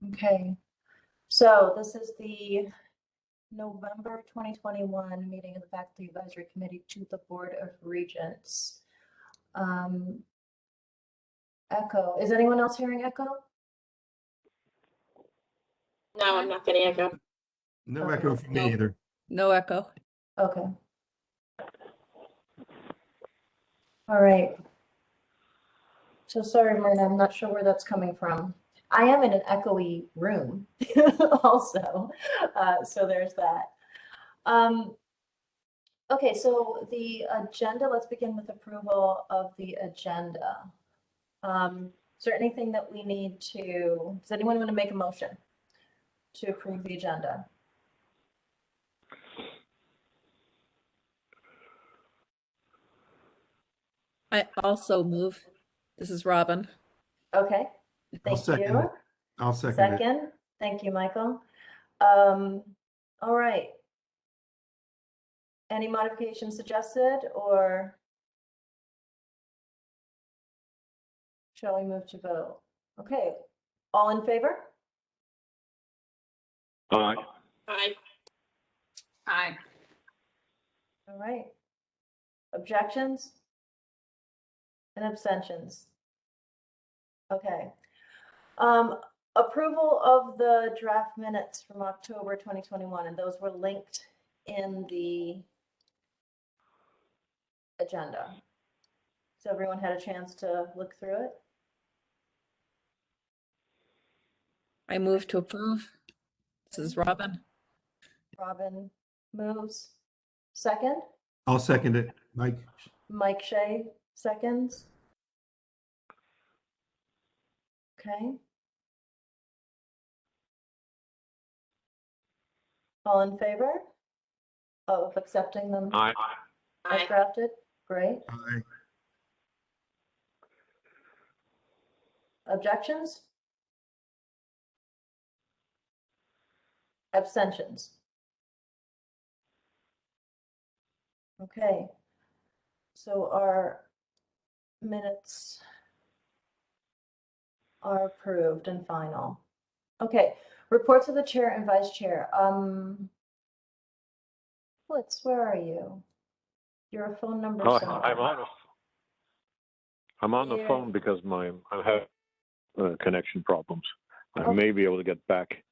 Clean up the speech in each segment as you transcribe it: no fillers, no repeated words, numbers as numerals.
Okay, so this is the November 2021 meeting of the Faculty Advisory Committee to the Board of Regents. Echo. Is anyone else hearing echo? No, I'm not getting echo. No Okay. echo from me either. No echo. Okay. All right. So sorry, Myrna, I'm not sure where that's coming from. I am in an echoey room also, so there's that. Okay, so the agenda, let's begin with approval of the agenda. Is there anything that we need to, does anyone want to make a motion to approve the agenda? I also move. This is Robin. Okay, I'll thank second you. it. I'll second it. Second, thank you, Michael. All right. Any modifications suggested, or shall we move to vote? Okay, all in favor? Aye. Aye. Aye. All right. Objections? And abstentions? Okay. Approval of the draft minutes from October 2021, and those were linked in the agenda. So everyone had a chance to look through it? I move to approve. This is Robin. Robin moves. Second? I'll second it. Mike, Mike Shea seconds. Okay. All in favor of accepting them Aye. as Aye. drafted? Great. aye. Objections? Abstentions? Okay. So our minutes are approved and final. Okay, reports of the chair and vice chair. Blitz, where are you? Your phone number Oh, somewhere. I'm on the Yeah. phone because I have connection problems. I Okay. may be able to get back.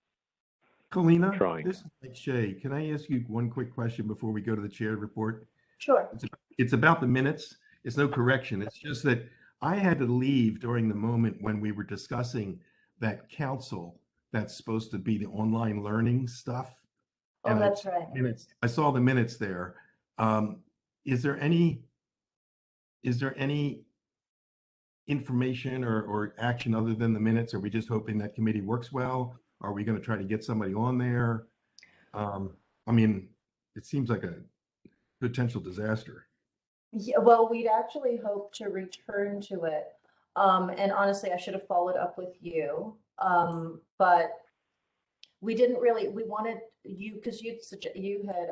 Colina, Trying. this is Mike Shea. Can I ask you one quick question before we go to the chair report? Sure. It's about the minutes. It's no correction. It's just that I had to leave during the moment when we were discussing that council that's supposed to be the online learning stuff. Oh, And that's right. Minutes. I saw the minutes there. Is there any information or action other than the minutes? Are we just hoping that committee works well? Are we going to try to get somebody on there? I mean, it seems like a potential disaster. Yeah, well, we'd actually hoped to return to it. And honestly, I should have followed up with you. But we didn't really, we wanted you, because you had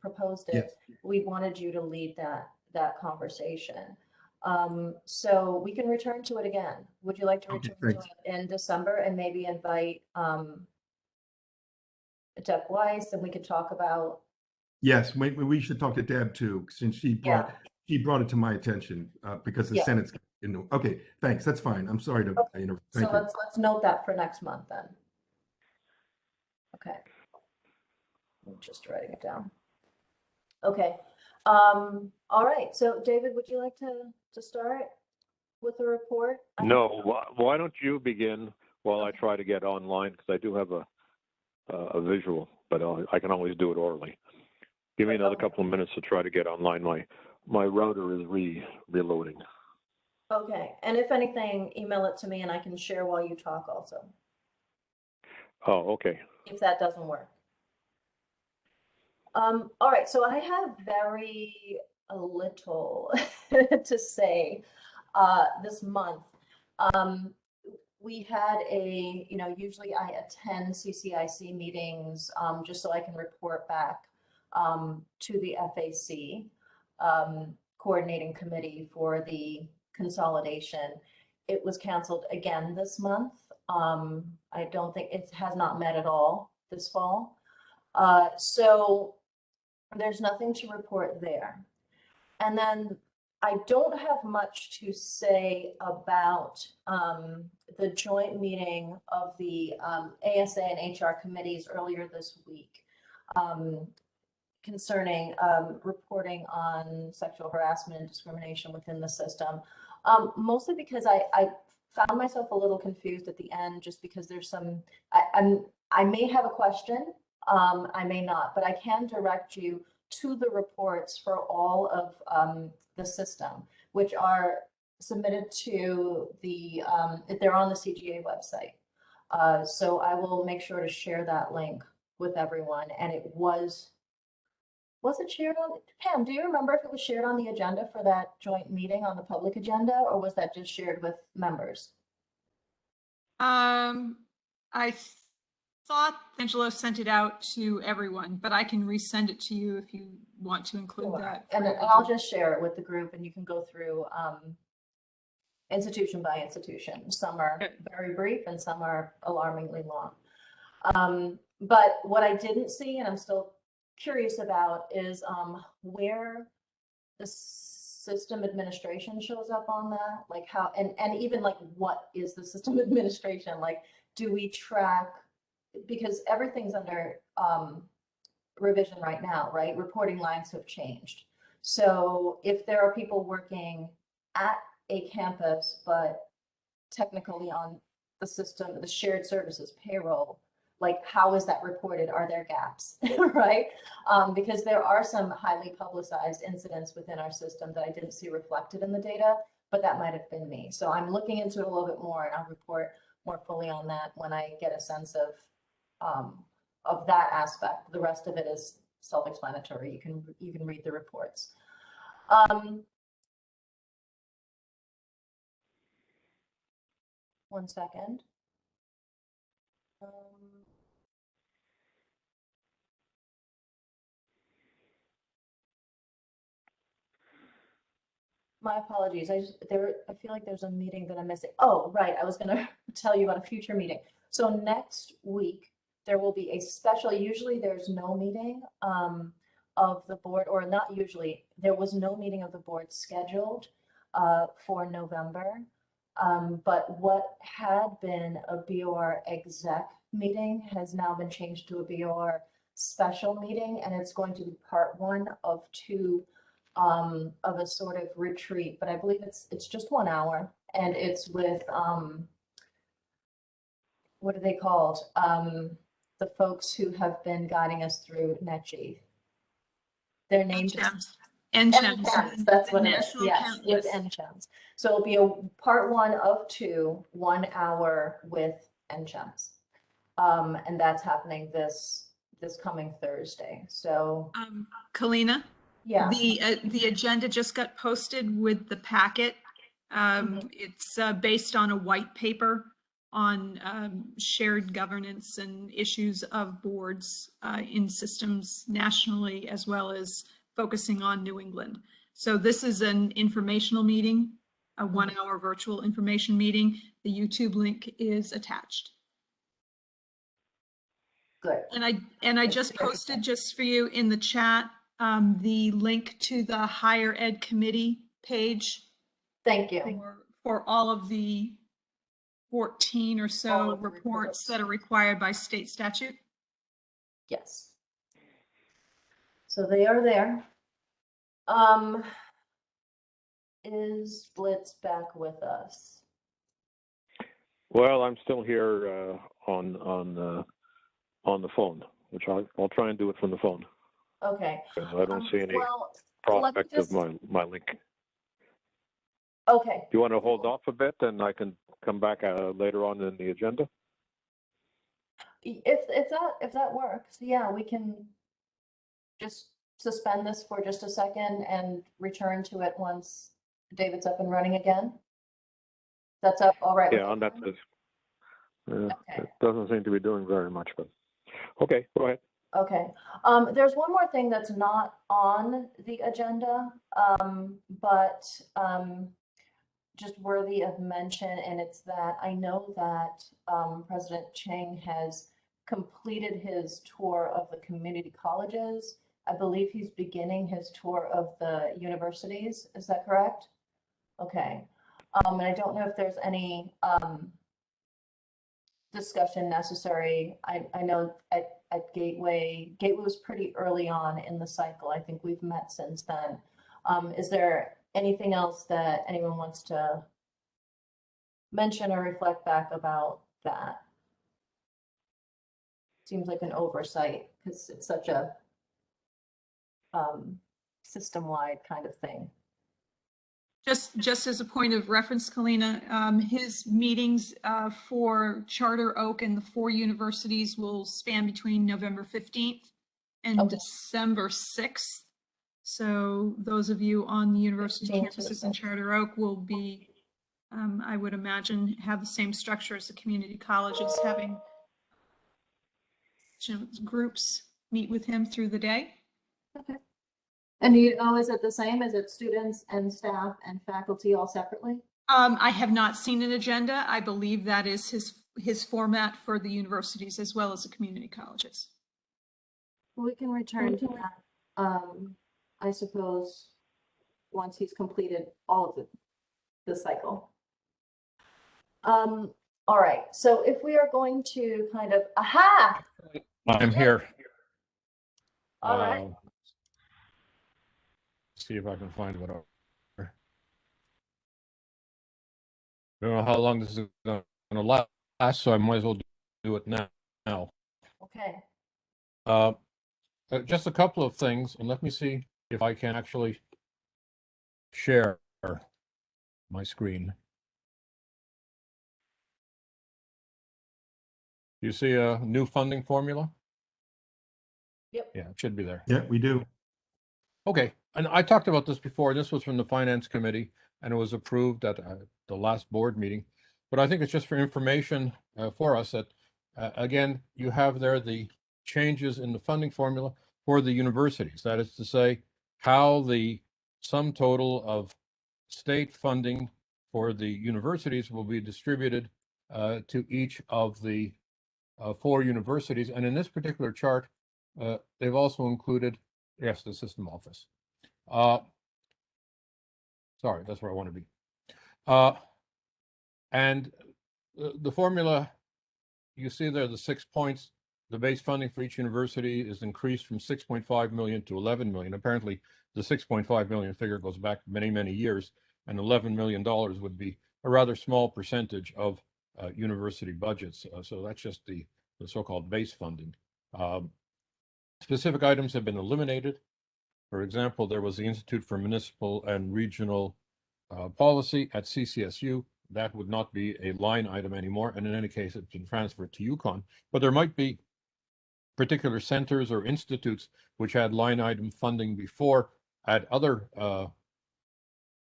proposed it. Yes. We wanted you to lead that conversation. So we can return to it again. Would you like to Okay, return to thanks. it in December and maybe invite Deb Weiss, and we could talk about. Yes, we should talk to Deb too, since she brought it to my attention because the Yeah. Senate's okay, thanks. That's fine. I'm sorry to Okay. interrupt. So Thank you. let's note that for next month then. Okay. I'm just writing it down. Okay. All right. So David, would you like to start with the report? No, why don't you begin while I try to get online, because I do have a visual, but I can always do it orally. Give me another Okay. couple of minutes to try to get online. My router is reloading. Okay. And if anything, email it to me and I can share while you talk also, Oh, okay. if that doesn't work. All right. So I have very little to say this month. We had usually I attend CCIC meetings just so I can report back to the FAC coordinating committee for the consolidation. It was canceled again this month. I don't think it has not met at all this fall. So there's nothing to report there. And then I don't have much to say about the joint meeting of the ASA and HR committees earlier this week concerning reporting on sexual harassment and discrimination within the system. Mostly because I found myself a little confused at the end, just because there's some, I may have a question, I may not, but I can direct you to the reports for all of the system, which are submitted to the, they're on the CGA website. So I will make sure to share that link with everyone. And it was it shared on, Pam, do you remember if it was shared on the agenda for that joint meeting on the public agenda, or was that just shared with members? I thought Angelo sent it out to everyone, but I can resend it to you if you want to include that. And I'll just share it with the group, and you can go through institution by institution. Some are very brief and some are alarmingly long. But what I didn't see, and I'm still curious about, is where the system administration shows up on that, like how, and even like what is the system administration, like do we track, because everything's under revision right now, right? Reporting lines have changed. So if there are people working at a campus but technically on the system, the shared services payroll, like how is that reported? Are there gaps, right? Because there are some highly publicized incidents within our system that I didn't see reflected in the data, but that might have been me. So I'm looking into it a little bit more, and I'll report more fully on that when I get a sense of that aspect. The rest of it is self-explanatory. You can read the reports. One second. My apologies. I feel like there's a meeting that I'm missing. Oh, right. I was going to tell you about a future meeting. So next week, there will be a special, usually there's no meeting of the board, or not usually, there was no meeting of the board scheduled for November. But what had been a BOR exec meeting has now been changed to a BOR special meeting, and it's going to be part one of two of a sort of retreat, but I believe it's just 1 hour, and it's with what are they called? The folks who have been guiding us through NetG. Their name NCHEMS. That's what it is. National Yes, with NCHEMS. So it'll be a part one of two, 1 hour with NCHEMS. And that's happening this coming Thursday. So Kalina? yeah. The agenda just got posted with the packet. It's based on a white paper on shared governance and issues of boards in systems nationally, as well as focusing on New England. So this is an informational meeting, a 1 hour virtual information meeting. The YouTube link is attached. Good. And I just posted just for you in the chat the link to the higher ed committee page. Thank you. For all of the 14 or so reports that are required by state statute. Yes. So they are there. Is Blitz back with us? Well, I'm still here on the phone, which I'll try and do it from the phone. Okay. Because I don't see any let me prospect of my link. Okay. Do you want to hold off a bit, and I can come back later on in the agenda? If that works, yeah, we can just suspend this for just a second and return to it once David's up and running again. That's up, all right. Yeah, that's it. Okay. It doesn't seem to be doing very much, but okay, go ahead. Okay. There's one more thing that's not on the agenda, but just worthy of mention, and it's that I know that President Chang has completed his tour of the community colleges. I believe he's beginning his tour of the universities. Is that correct? Okay. And I don't know if there's any discussion necessary. I know at Gateway was pretty early on in the cycle. I think we've met since then. Is there anything else that anyone wants to mention or reflect back about that? Seems like an oversight because it's such a system-wide kind of thing. Just as a point of reference, Kalina, his meetings for Charter Oak and the 4 universities will span between November 15th and Okay. December 6th. So those of you on the university 15th to the campuses in 6th. Charter Oak will be, I would imagine, have the same structure as the community colleges, having groups meet with him through the day. Okay. And do you know, is it the same? Is it students and staff and faculty all separately? I have not seen an agenda. I believe that is his format for the universities as well as the community colleges. We can return to that, I suppose, once he's completed all of the cycle. All right, so if we are going to kind of, aha! I'm here. All right. See if I can find whatever. I don't know how long this is going to last, so I might as well do it now. Okay. Just a couple of things, and let me see if I can actually share my screen. You see a new funding formula? Yep. Yeah, it should be there. Yeah, we do. Okay, and I talked about this before. This was from the Finance Committee, and it was approved at the last board meeting. But I think it's just for information for us that, again, you have there the changes in the funding formula for the universities. That is to say, how the sum total of state funding for the universities will be distributed to each of the 4 universities. And in this particular chart, they've also included, yes, the system office. Sorry, that's where I want to be. And the formula, you see there, the 6 points. The base funding for each university is increased from 6.5 million to 11 million. Apparently, the 6.5 million figure goes back many, many years, and $11 million would be a rather small percentage of university budgets. So that's just the so-called base funding. Specific items have been eliminated. For example, there was the Institute for Municipal and Regional Policy at CCSU. That would not be a line item anymore, and in any case, it's been transferred to UConn. But there might be particular centers or institutes which had line item funding before at other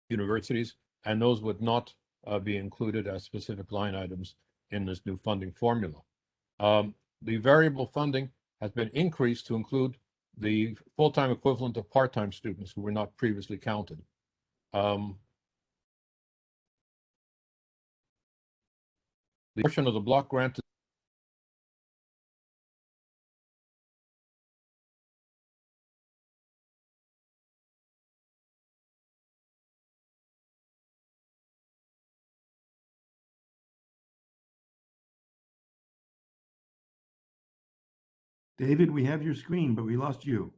universities, and those would not be included as specific line items in this new funding formula. The variable funding has been increased to include the full-time equivalent of part-time students who were not previously counted. The portion of the block grant David, we have your screen, but we lost you.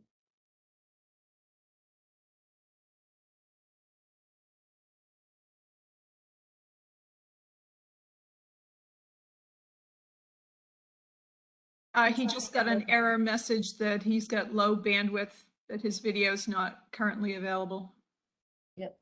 He just got an error message that he's got low bandwidth, that his video is not currently available. Yep.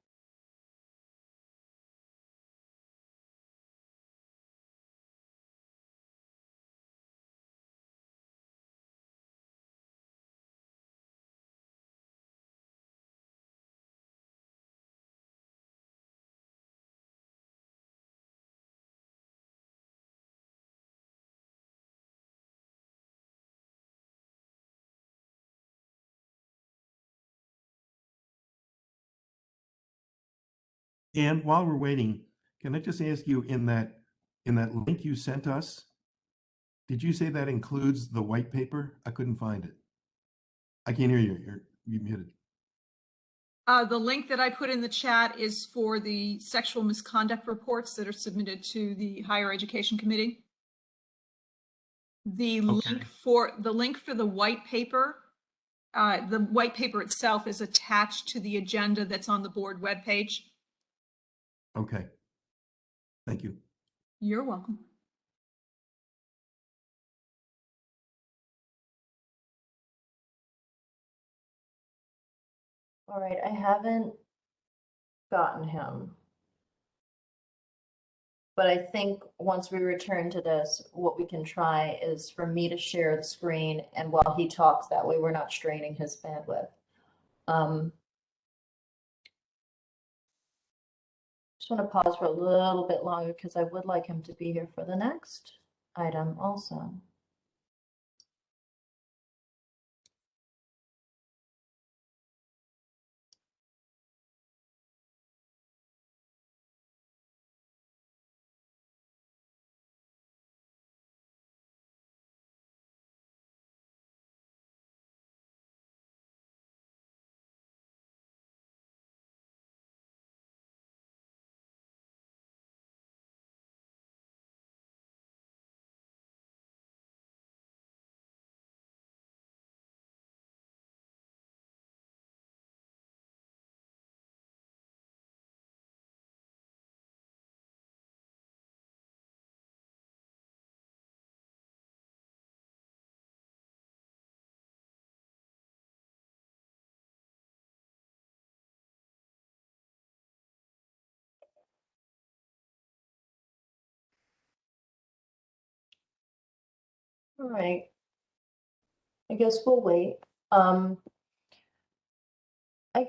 And while we're waiting, Can I just ask you, in that link you sent us, did you say that includes the white paper? I couldn't find it. I can't hear you. You're muted. The link that I put in the chat is for the sexual misconduct reports that are submitted to the Higher Education Committee. The link for the white paper, the white paper itself is attached to the agenda that's on the board webpage. Okay. Thank you. You're welcome. All right, I haven't gotten him. But I think once we return to this, what we can try is for me to share the screen, and while he talks, that way we're not straining his bandwidth. Just want to pause for a little bit longer because I would like him to be here for the next item also. All right. I guess we'll wait.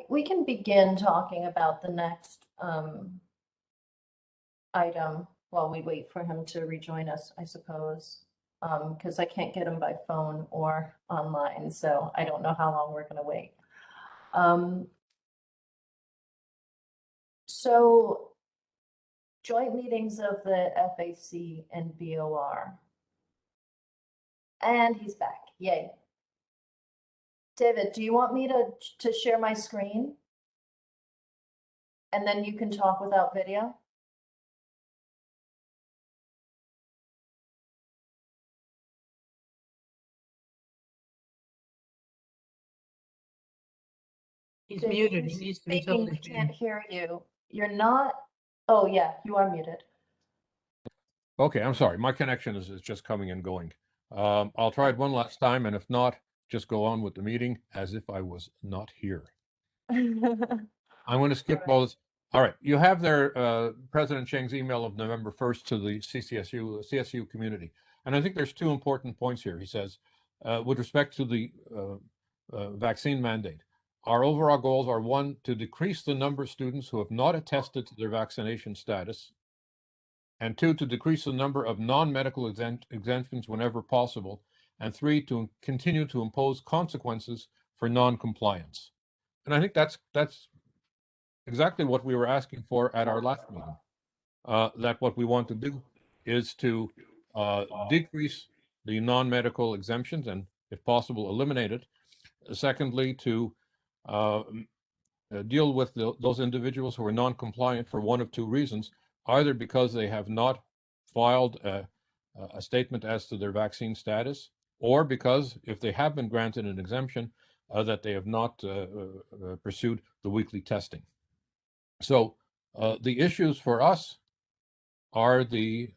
We can begin talking about the next item while we wait for him to rejoin us, I suppose. Because I can't get him by phone or online, so I don't know how long we're gonna wait. So joint meetings of the FAC and BOR. And he's back, yay. David, do you want me to share my screen? And then you can talk without video? He's David, muted. you're He needs to be speaking, totally I can't muted. hear you. You're not, oh yeah, you are muted. Okay, I'm sorry. My connection is just coming and going. I'll try it one last time, and if not, just go on with the meeting as if I was not here. I'm going to skip all this. All right, you have there President Cheng's email of November 1st to the CSU community. And I think there's two important points here. He says, with respect to the vaccine mandate, our overall goals are, one, to decrease the number of students who have not attested to their vaccination status, and two, to decrease the number of non-medical exemptions whenever possible, and three, to continue to impose consequences for non-compliance. And I think that's exactly what we were asking for at our last meeting. That what we want to do is to decrease the non-medical exemptions and, if possible, eliminate it. Secondly, to deal with those individuals who are non-compliant for one of two reasons, either because they have not filed a statement as to their vaccine status, or because, if they have been granted an exemption, that they have not pursued the weekly testing. So the issues for us are the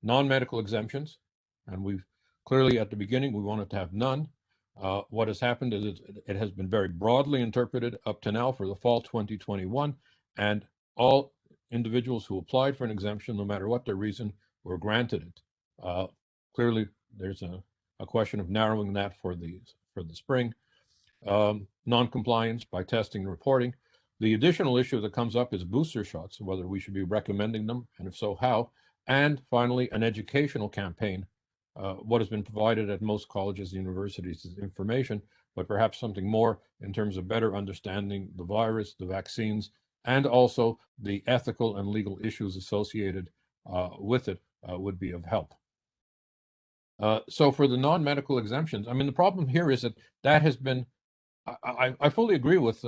non-medical exemptions, and we've clearly at the beginning we wanted to have none. What has happened is it has been very broadly interpreted up to now for the fall 2021, and all individuals who applied for an exemption, no matter what their reason, were granted it. Clearly, there's a question of narrowing that for the spring. Non-compliance by testing and reporting. The additional issue that comes up is booster shots, whether we should be recommending them, and if so, how. And finally, an educational campaign. What has been provided at most colleges and universities is information, but perhaps something more in terms of better understanding the virus, the vaccines, and also the ethical and legal issues associated with it would be of help. So for the non-medical exemptions, I mean, the problem here is that that has been, I fully agree with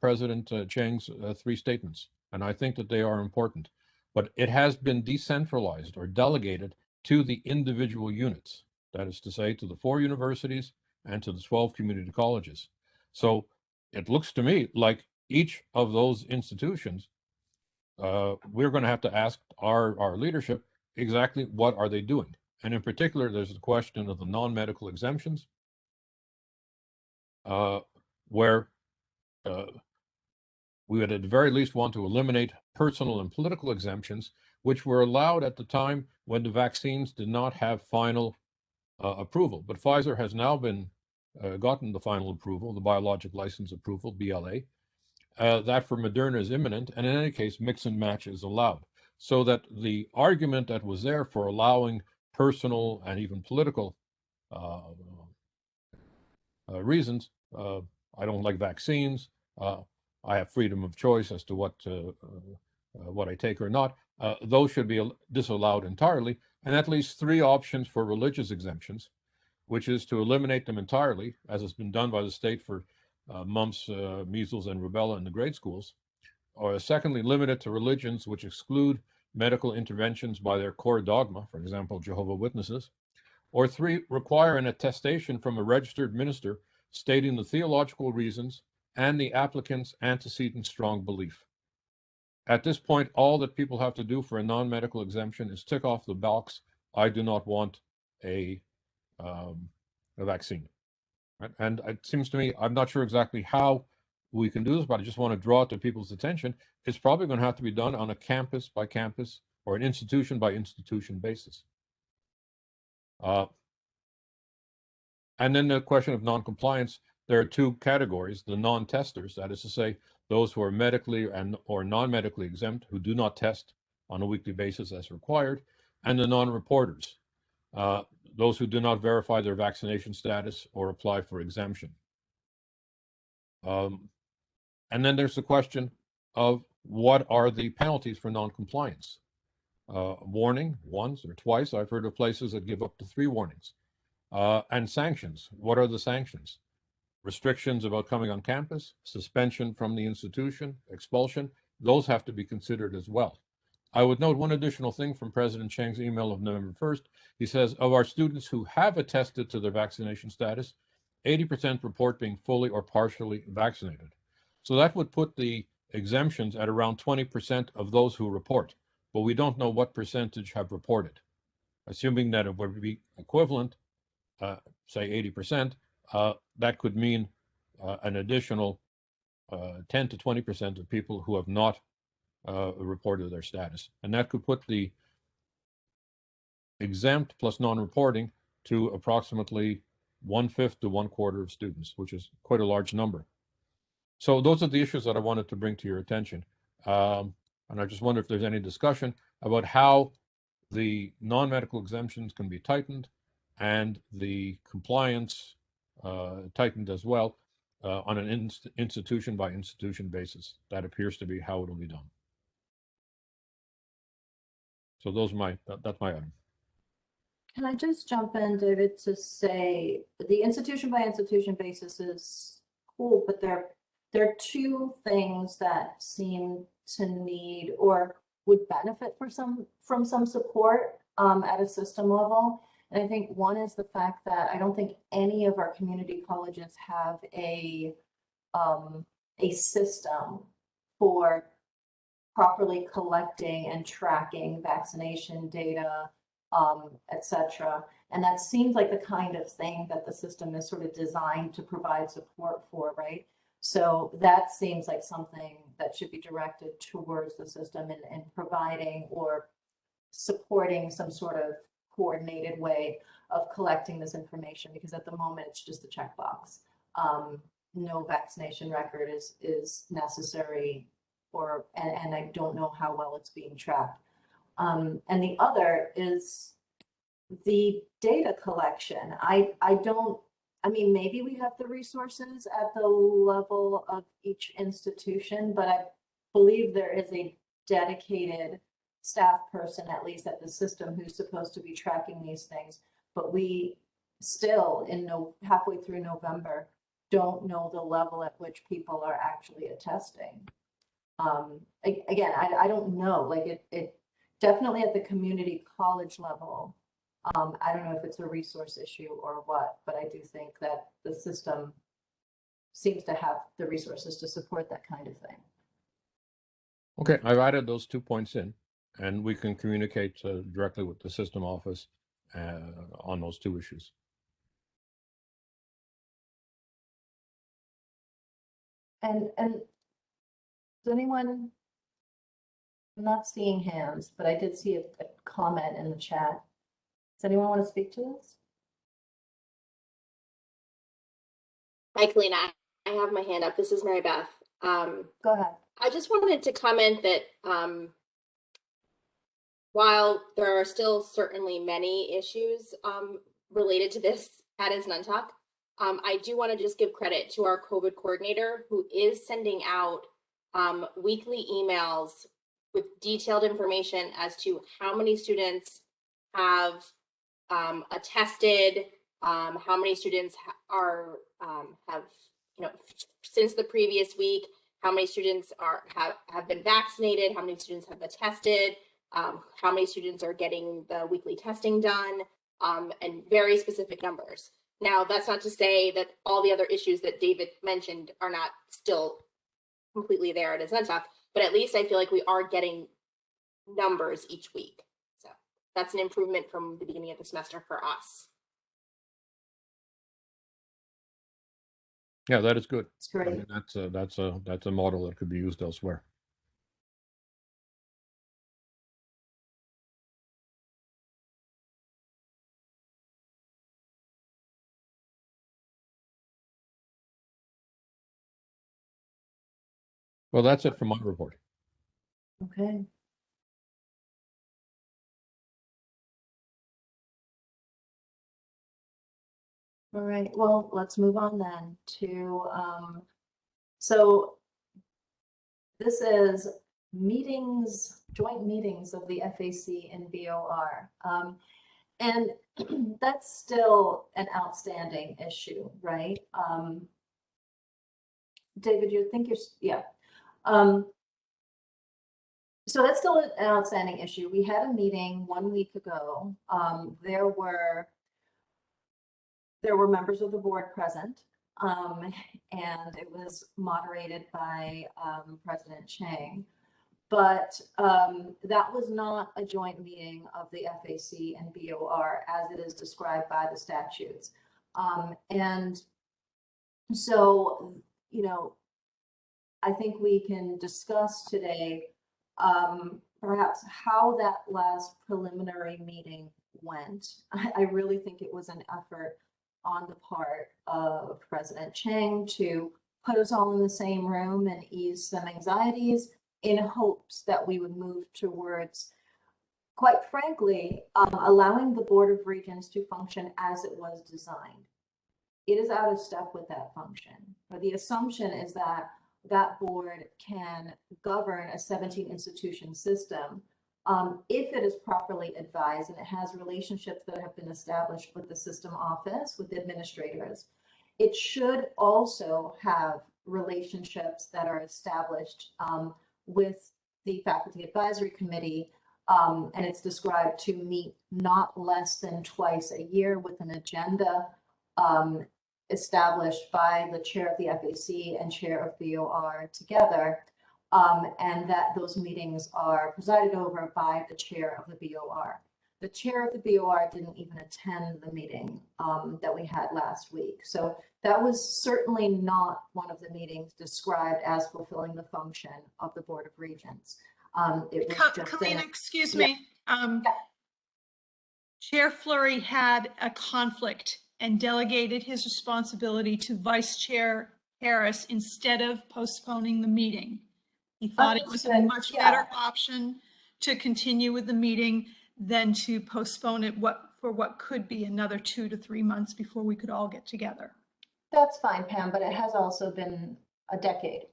President Chang's three statements, and I think that they are important, but it has been decentralized or delegated to the individual units. That is to say, to the 4 universities and to the 12 community colleges. So it looks to me like each of those institutions, we're going to have to ask our leadership exactly what are they doing. And in particular, there's the question of the non-medical exemptions, where we would at the very least want to eliminate personal and political exemptions, which were allowed at the time when the vaccines did not have final approval. But Pfizer has now been gotten the final approval, the biologic license approval, BLA. That for Moderna is imminent, and in any case, mix and match is allowed. So that the argument that was there for allowing personal and even political reasons, I don't like vaccines, I have freedom of choice as to what I take or not, those should be disallowed entirely, and at least 3 options for religious exemptions, which is to eliminate them entirely, as has been done by the state for mumps, measles, and rubella in the grade schools, or secondly, limit it to religions which exclude medical interventions by their core dogma, for example, Jehovah's Witnesses, or 3, require an attestation from a registered minister stating the theological reasons and the applicant's antecedent strong belief. At this point, all that people have to do for a non-medical exemption is tick off the box, I do not want a vaccine. Right? And it seems to me, I'm not sure exactly how we can do this, but I just want to draw it to people's attention. It's probably going to have to be done on a campus by campus or an institution by institution basis. And then the question of non-compliance, there are 2 categories: the non-testers, that is to say, those who are medically or non-medically exempt, who do not test on a weekly basis as required, and the non-reporters, those who do not verify their vaccination status or apply for exemption. And then there's the question of what are the penalties for non-compliance? Warning once or twice. I've heard of places that give up to 3 warnings. And sanctions. What are the sanctions? Restrictions about coming on campus, suspension from the institution, expulsion. Those have to be considered as well. I would note one additional thing from President Chang's email of November 1st. He says, of our students who have attested to their vaccination status, 80% report being fully or partially vaccinated. So that would put the exemptions at around 20% of those who report, but we don't know what percentage have reported. Assuming that it would be equivalent, say 80%, that could mean an additional 10 to 20% of people who have not reported their status. And that could put the exempt plus non-reporting to approximately 1/5 to 1/4 of students, which is quite a large number. So those are the issues that I wanted to bring to your attention. And I just wonder if there's any discussion about how the non-medical exemptions can be tightened and the compliance tightened as well on an institution by institution basis. That appears to be how it'll be done. So that's my item. Can I just jump in, David, to say the institution by institution basis is cool, but there are 2 things that seem to need or would benefit from some support at a system level. And I think one is the fact that I don't think any of our community colleges have a system for properly collecting and tracking vaccination data, etc. And that seems like the kind of thing that the system is sort of designed to provide support for, right? So that seems like something that should be directed towards the system and providing or supporting some sort of coordinated way of collecting this information, because at the moment it's just a checkbox. No vaccination record is necessary, and I don't know how well it's being tracked. And the other is the data collection. I mean, maybe we have the resources at the level of each institution, but believe there is a dedicated staff person, at least at the system, who's supposed to be tracking these things. But we still, halfway through November, don't know the level at which people are actually attesting. Again, I don't know, like it definitely at the community college level. I don't know if it's a resource issue or what, but I do think that the system seems to have the resources to support that kind of thing. Okay, I've added those 2 points in, and we can communicate directly with the system office on those 2 issues. And does anyone, I'm not seeing hands, but I did see a comment in the chat. Does anyone want to speak to this? Hi, Kalina. I have my hand up. This is Mary Beth. Go ahead. I just wanted to comment that while there are still certainly many issues related to this at Nantucket, I do want to just give credit to our COVID coordinator, who is sending out weekly emails with detailed information as to how many students have attested, how many students have since the previous week, how many students have been vaccinated, how many students have attested, how many students are getting the weekly testing done, and very specific numbers. Now, that's not to say that all the other issues that David mentioned are not still completely there at Nantucket, but at least I feel like we are getting numbers each week. So that's an improvement from the beginning of the semester for us. Yeah, that is good. It's I great. mean, that's a model that could be used elsewhere. Well, that's it for my report. Okay. All right, well, let's move on then to, so this is meetings, joint meetings of the FAC and BOR. And that's still an outstanding issue, right? David, yeah. So that's still an outstanding issue. We had a meeting 1 week ago. There were members of the board present, and it was moderated by President Chang. But that was not a joint meeting of the FAC and BOR as it is described by the statutes. And so, I think we can discuss today perhaps how that last preliminary meeting went. I really think it was an effort on the part of President Chang to put us all in the same room and ease some anxieties in hopes that we would move towards, quite frankly, allowing the Board of Regents to function as it was designed. It is out of step with that function, but the assumption is that that board can govern a 17 institution system if it is properly advised and it has relationships that have been established with the system office, with administrators. It should also have relationships that are established with the faculty advisory committee, and it's described to meet not less than twice a year with an agenda established by the chair of the FAC and chair of BOR together, and that those meetings are presided over by the chair of the BOR. The chair of the BOR didn't even attend the meeting that we had last week. So that was certainly not one of the meetings described as fulfilling the function of the Board of Regents. It was just Kalina, excuse Yeah. me. Chair Fleury had a conflict and delegated his responsibility to Vice Chair Harris instead of postponing the meeting. He thought it was a Understood. much Yeah. better option to continue with the meeting than to postpone it for what could be another 2 to 3 months before we could all get together. That's fine, Pam, but it has also been a decade.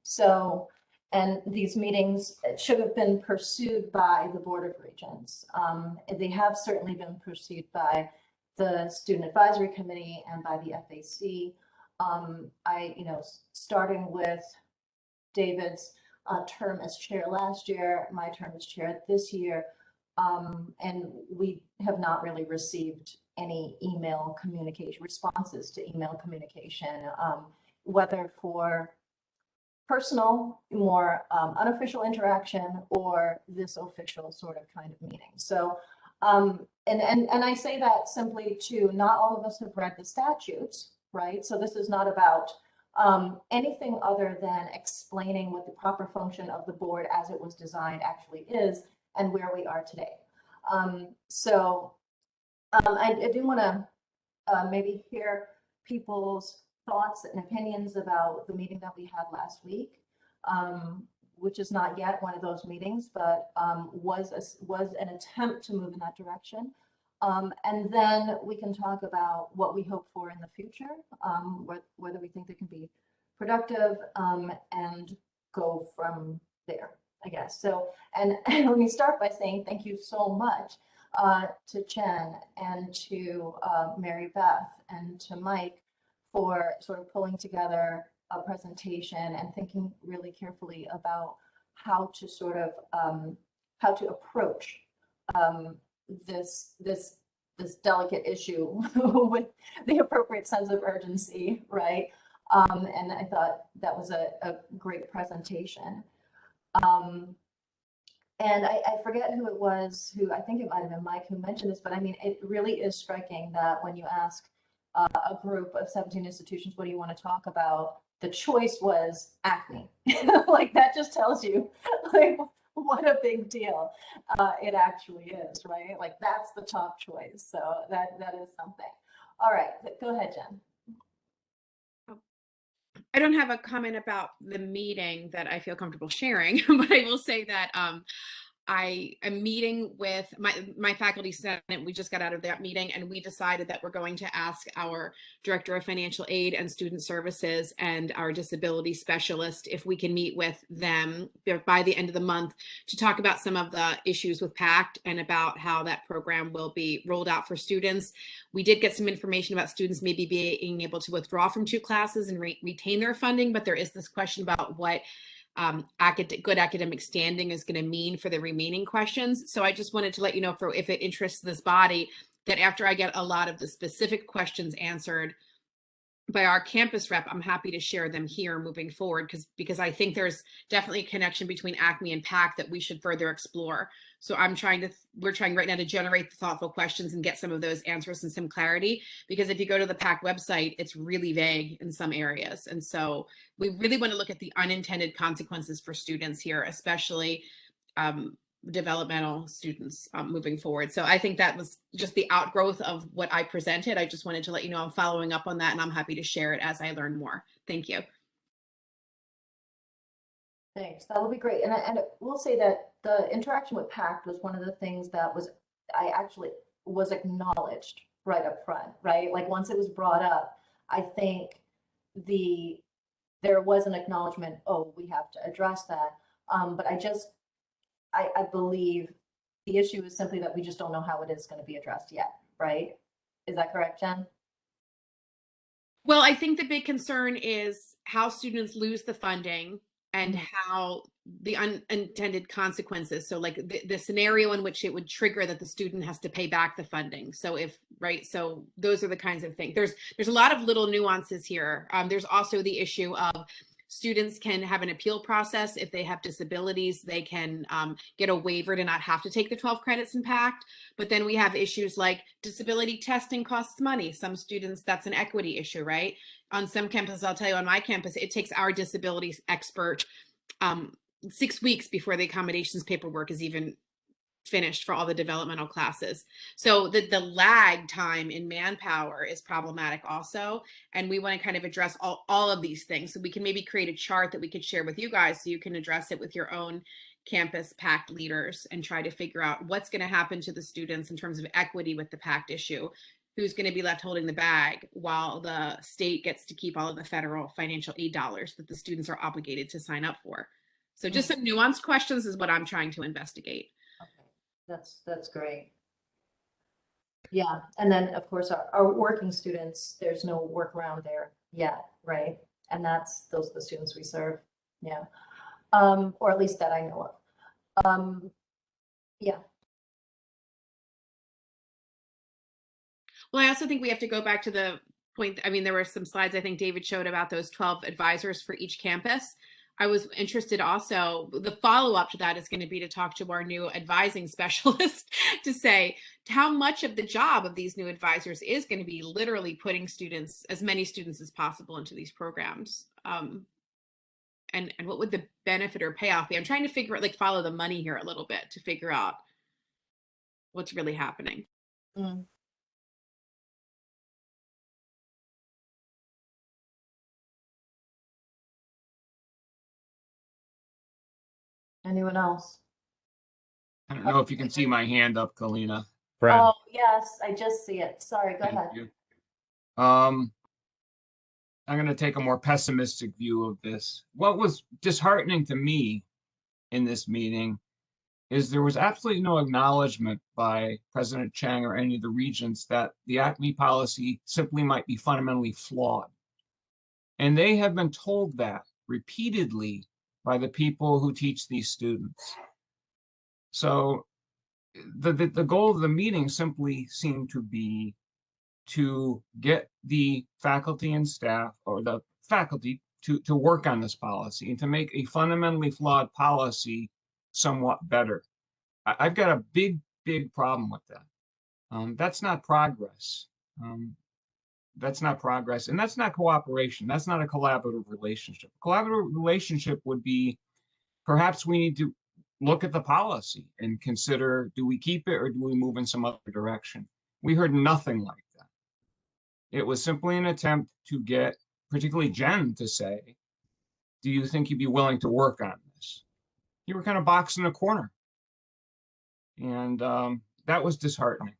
So And these meetings should have been pursued by the Board of Regents. They have certainly been pursued by the Student Advisory Committee and by the FAC. Starting with David's term as chair last year, my term as chair this year, and we have not really received any email communication, responses to email communication, whether for personal, more unofficial interaction or this official sort of kind of meeting. So, and I say that simply to, not all of us have read the statutes, right? So this is not about anything other than explaining what the proper function of the board as it was designed actually is and where we are today. I do want to maybe hear people's thoughts and opinions about the meeting that we had last week, which is not yet one of those meetings, but was an attempt to move in that direction. And then we can talk about what we hope for in the future, whether we think they can be productive, and go from there, I guess. So, and let me start by saying thank you so much to Jen and to Mary Beth and to Mike for sort of pulling together a presentation and thinking really carefully about how to sort of how to approach this delicate issue with the appropriate sense of urgency, right? And I thought that was a great presentation. And I forget who it was, who, I think it might have been Mike who mentioned this, but I mean, it really is striking that when you ask a group of 17 institutions, what do you want to talk about? The choice was Acme. Like, that just tells you like what a big deal it actually is, right? Like, that's the top choice. So that is something. All right, go ahead, Jen. I don't have a comment about the meeting that I feel comfortable sharing, but I will say that I am meeting with my faculty senate. We just got out of that meeting and we decided that we're going to ask our director of financial aid and student services and our disability specialist if we can meet with them by the end of the month to talk about some of the issues with PACT and about how that program will be rolled out for students. We did get some information about students maybe being able to withdraw from 2 classes and retain their funding, but there is this question about what good academic standing is going to mean for the remaining questions. So I just wanted to let you know, if it interests this body, that after I get a lot of the specific questions answered by our campus rep, I'm happy to share them here moving forward, because I think there's definitely a connection between ACME and PAC that we should further explore. So we're trying right now to generate the thoughtful questions and get some of those answers and some clarity, because if you go to the PAC website, it's really vague in some areas. And so we really want to look at the unintended consequences for students here, especially developmental students moving forward. So I think that was just the outgrowth of what I presented. I just wanted to let you know I'm following up on that, and I'm happy to share it as I learn more. Thank you. Thanks, that will be great. And I will say that the interaction with PACT was one of the things that I actually was acknowledged right up front, right? Like, once it was brought up, I think there was an acknowledgement, oh, we have to address that. But I believe the issue is simply that we just don't know how it is going to be addressed yet, right? Is that correct, Jen? Well, I think the big concern is how students lose the funding and how the unintended consequences. So like the scenario in which it would trigger that the student has to pay back the funding. So so those are the kinds of things. There's a lot of little nuances here. There's also the issue of students can have an appeal process. If they have disabilities, they can get a waiver to not have to take the 12 credits in PACT. But then we have issues like disability testing costs money. Some students, that's an equity issue, right? On some campuses, I'll tell you, on my campus, it takes our disability expert 6 weeks before the accommodations paperwork is even finished for all the developmental classes. So the lag time in manpower is problematic also. And we want to kind of address all of these things. So we can maybe create a chart that we could share with you guys so you can address it with your own campus PACT leaders and try to figure out what's going to happen to the students in terms of equity with the PACT issue. Who's going to be left holding the bag while the state gets to keep all of the federal financial aid dollars that the students are obligated to sign up for. So just some nuanced questions is what I'm trying to investigate. Okay, that's great. Yeah, and then of course our working students, there's no workaround there yet, right? And those are the students we serve, yeah. Or at least that I know of. Yeah. Well, I also think we have to go back to the point. I mean, there were some slides I think David showed about those 12 advisors for each campus. I was interested also, the follow-up to that is going to be to talk to our new advising specialist to say how much of the job of these new advisors is going to be literally putting students, as many students as possible, into these programs. And what would the benefit or payoff be? I'm trying to figure out, like, follow the money here a little bit to figure out what's really happening. Mm. Anyone else? I don't know if you can see my hand up, Kalina. Fran, Oh, yes, I just see it. Sorry, go Thank ahead. you. I'm going to take a more pessimistic view of this. What was disheartening to me in this meeting is there was absolutely no acknowledgement by President Chang or any of the regents that the ACME policy simply might be fundamentally flawed. And they have been told that repeatedly by the people who teach these students. So the goal of the meeting simply seemed to be to get the faculty and staff, or the faculty, to work on this policy and to make a fundamentally flawed policy somewhat better. I've got a big problem with that. That's not progress. That's not progress, and that's not cooperation. That's not a collaborative relationship. A collaborative relationship would be, perhaps we need to look at the policy and consider, do we keep it or do we move in some other direction? We heard nothing like that. It was simply an attempt to get particularly Jen to say, do you think you'd be willing to work on this? You were kind of boxed in a corner. And that was disheartening.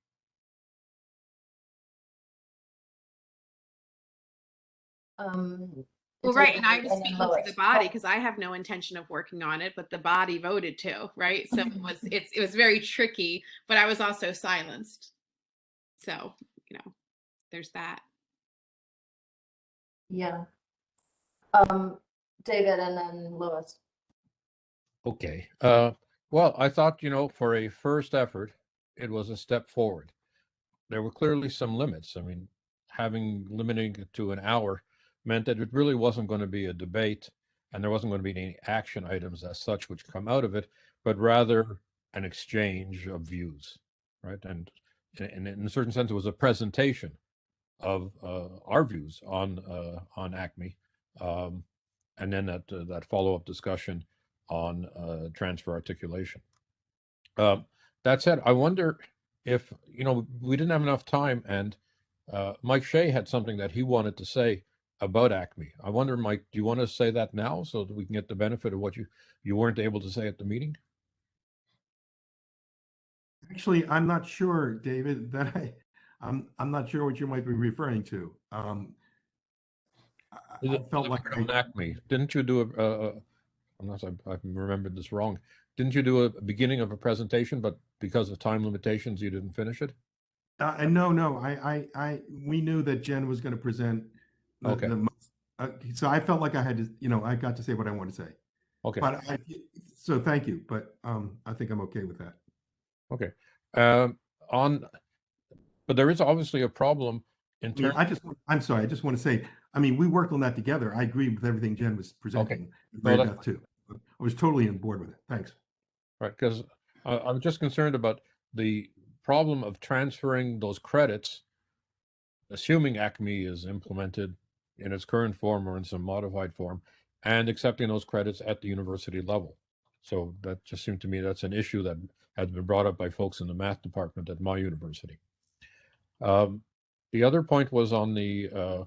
Well, right, and I David, was then speaking for Lois. the body because I have no intention of working on it, but the body voted to, right? So it was very tricky, but I was also silenced. So, there's that. Yeah. David and then Lois. okay. Well, I thought, for a first effort, it was a step forward. There were clearly some limits. I mean, limiting it to an hour meant that it really wasn't going to be a debate and there wasn't going to be any action items as such which come out of it, but rather an exchange of views, right? And in a certain sense, it was a presentation of our views on ACME, and then that follow-up discussion on transfer articulation. That said, I wonder if, we didn't have enough time, and Mike Shea had something that he wanted to say about ACME. I wonder, Mike, do you want to say that now so that we can get the benefit of what you weren't able to say at the meeting? Actually, I'm not sure, David, that I'm not sure what you might be referring to. I felt like on ACME. Didn't you do unless I've remembered this wrong, didn't you do a beginning of a presentation, but because of time limitations, you didn't finish it? No, we knew that Jen was going to present. Okay. So I felt like I had to, I got to say what I want to say. Okay. But so thank you, but I think I'm okay with that. Okay. But there is obviously a problem in terms. I'm sorry. I just want to say, we worked on that together. I agree with everything Jen was presenting. No, Mary Beth too. I was totally on board with it. Thanks. Right, because I'm just concerned about the problem of transferring those credits, assuming ACME is implemented in its current form or in some modified form, and accepting those credits at the university level. So that just seemed to me that's an issue that has been brought up by folks in the math department at my university. The other point was on the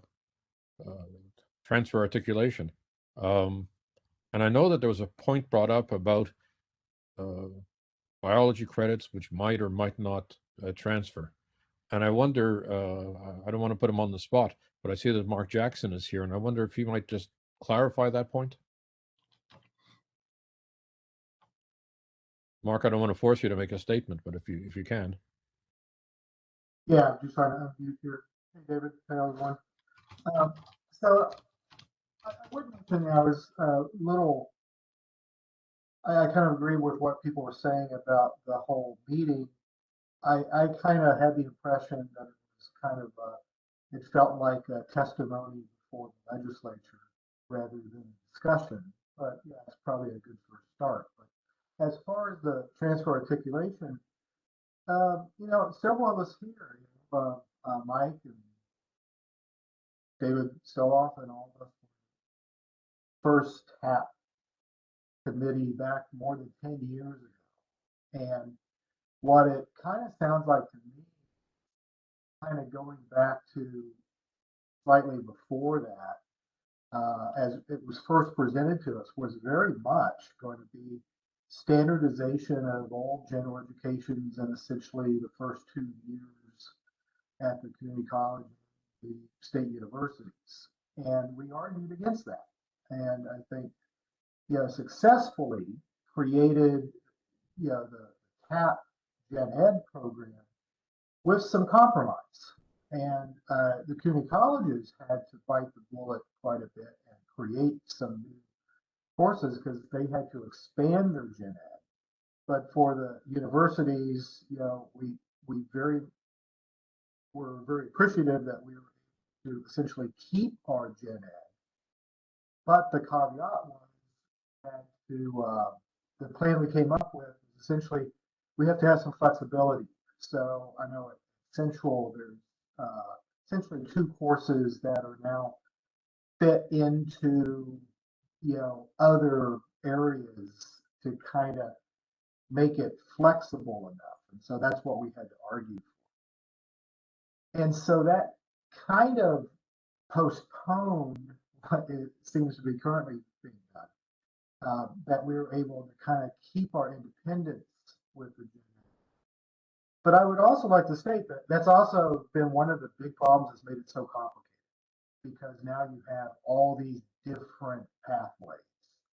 transfer articulation. And I know that there was a point brought up about biology credits which might or might not transfer. And I wonder, I don't want to put him on the spot, but I see that Mark Jackson is here, and I wonder if he might just clarify that point. Mark, I don't want to force you to make a statement, but if you can. Yeah, I'm just trying to unmute here. Hey, David, hey, everyone. So I would mention I was a little, I kind of agree with what people were saying about the whole meeting. I kind of had the impression that it was kind of, it felt like a testimony before the legislature rather than a discussion. But yeah, it's probably a good first start. But as far as the transfer articulation, several of us here, Mike and David Stoloff and all of us, first TAP committee back more than 10 years ago. And what it kind of sounds like to me, kind of going back to slightly before that, as it was first presented to us, was very much going to be standardization of all general educations and essentially the first 2 years at the community college, the state universities. And we argued against that. And I think, successfully created, the TAP Gen Ed program with some compromise. And the community colleges had to bite the bullet quite a bit and create some new courses because they had to expand their Gen Ed. But for the universities, we were very appreciative that we were able to essentially keep our Gen Ed. But the caveat was that the plan we came up with is essentially we have to have some flexibility. So I know at Central there's essentially 2 courses that are now fit into other areas to kind of make it flexible enough. And so that's what we had to argue for. And so that kind of postponed what it seems to be currently being done, that we were able to kind of keep our independence with the Gen Ed. But I would also like to state that that's also been one of the big problems that's made it so complicated, because now you have all these different pathways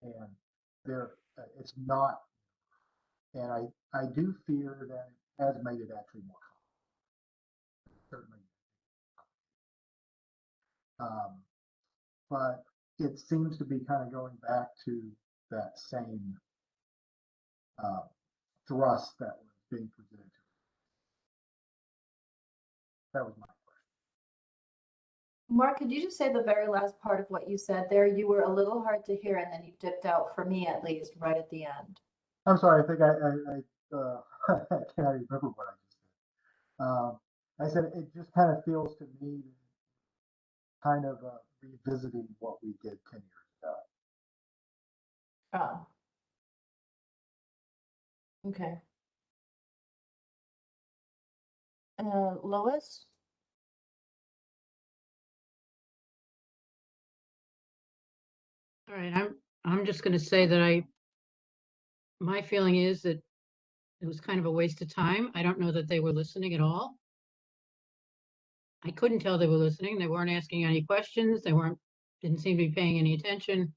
and it's not, and I do fear that it has made it actually more complicated, certainly. But it seems to be kind of going back to that same thrust that was being presented to us. That was my question. Mark, could you just say the very last part of what you said there? You were a little hard to hear and then you dipped out, for me at least, right at the end. I'm sorry, I think I can't remember what I just said. I said it just kind of feels to me kind of revisiting what we did 10 years ago. Oh. Okay. Lois? All right, I'm just going to say that my feeling is that it was kind of a waste of time. I don't know that they were listening at all. I couldn't tell they were listening. They weren't asking any questions. Didn't seem to be paying any attention.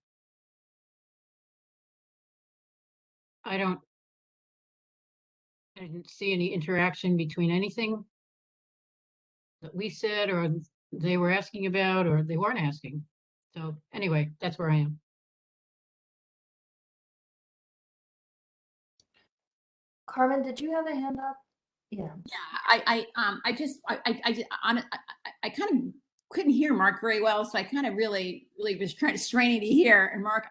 I didn't see any interaction between anything that we said or they were asking about or they weren't asking. So anyway, that's where I am. Carmen, did you have a hand up? Yeah. I kind of couldn't hear Mark very well, so I kind of really was straining to hear. And Mark,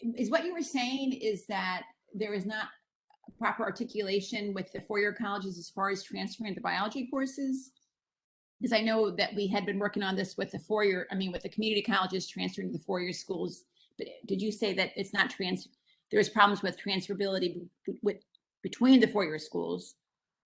is what you were saying is that there is not proper articulation with the four-year colleges as far as transferring the biology courses? Because I know that we had been working on this with the with the community colleges transferring the four-year schools. But did you say that it's not there's problems with transferability between the four-year schools?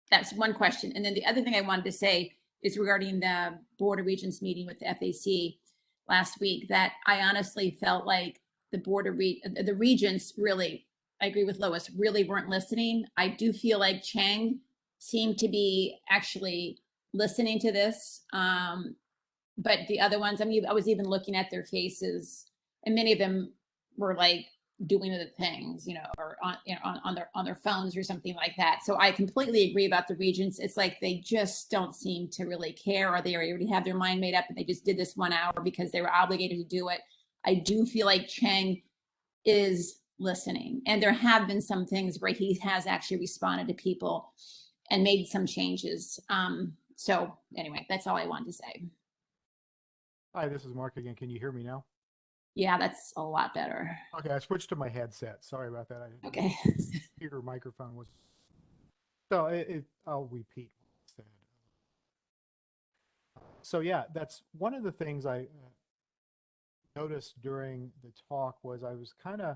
That's one question. And then the other thing I wanted to say is regarding the Board of Regents meeting with the FAC last week, that I honestly felt like the regents really, I agree with Lois, really weren't listening. I do feel like Chang seemed to be actually listening to this. But the other ones, I was even looking at their faces, and many of them were like doing other things, or on their phones or something like that. So I completely agree about the regents. It's like they just don't seem to really care, or they already have their mind made up and they just did this 1 hour because they were obligated to do it. I do feel like Chang is listening, and there have been some things where he has actually responded to people and made some changes. So anyway, that's all I wanted to say. Hi, this is Mark again. Can you hear me now? Yeah, that's a lot better. Okay, I switched to my headset. Sorry about that. Okay. Your microphone was. So I'll repeat what I said. So yeah, that's one of the things I noticed during the talk was I was kind of,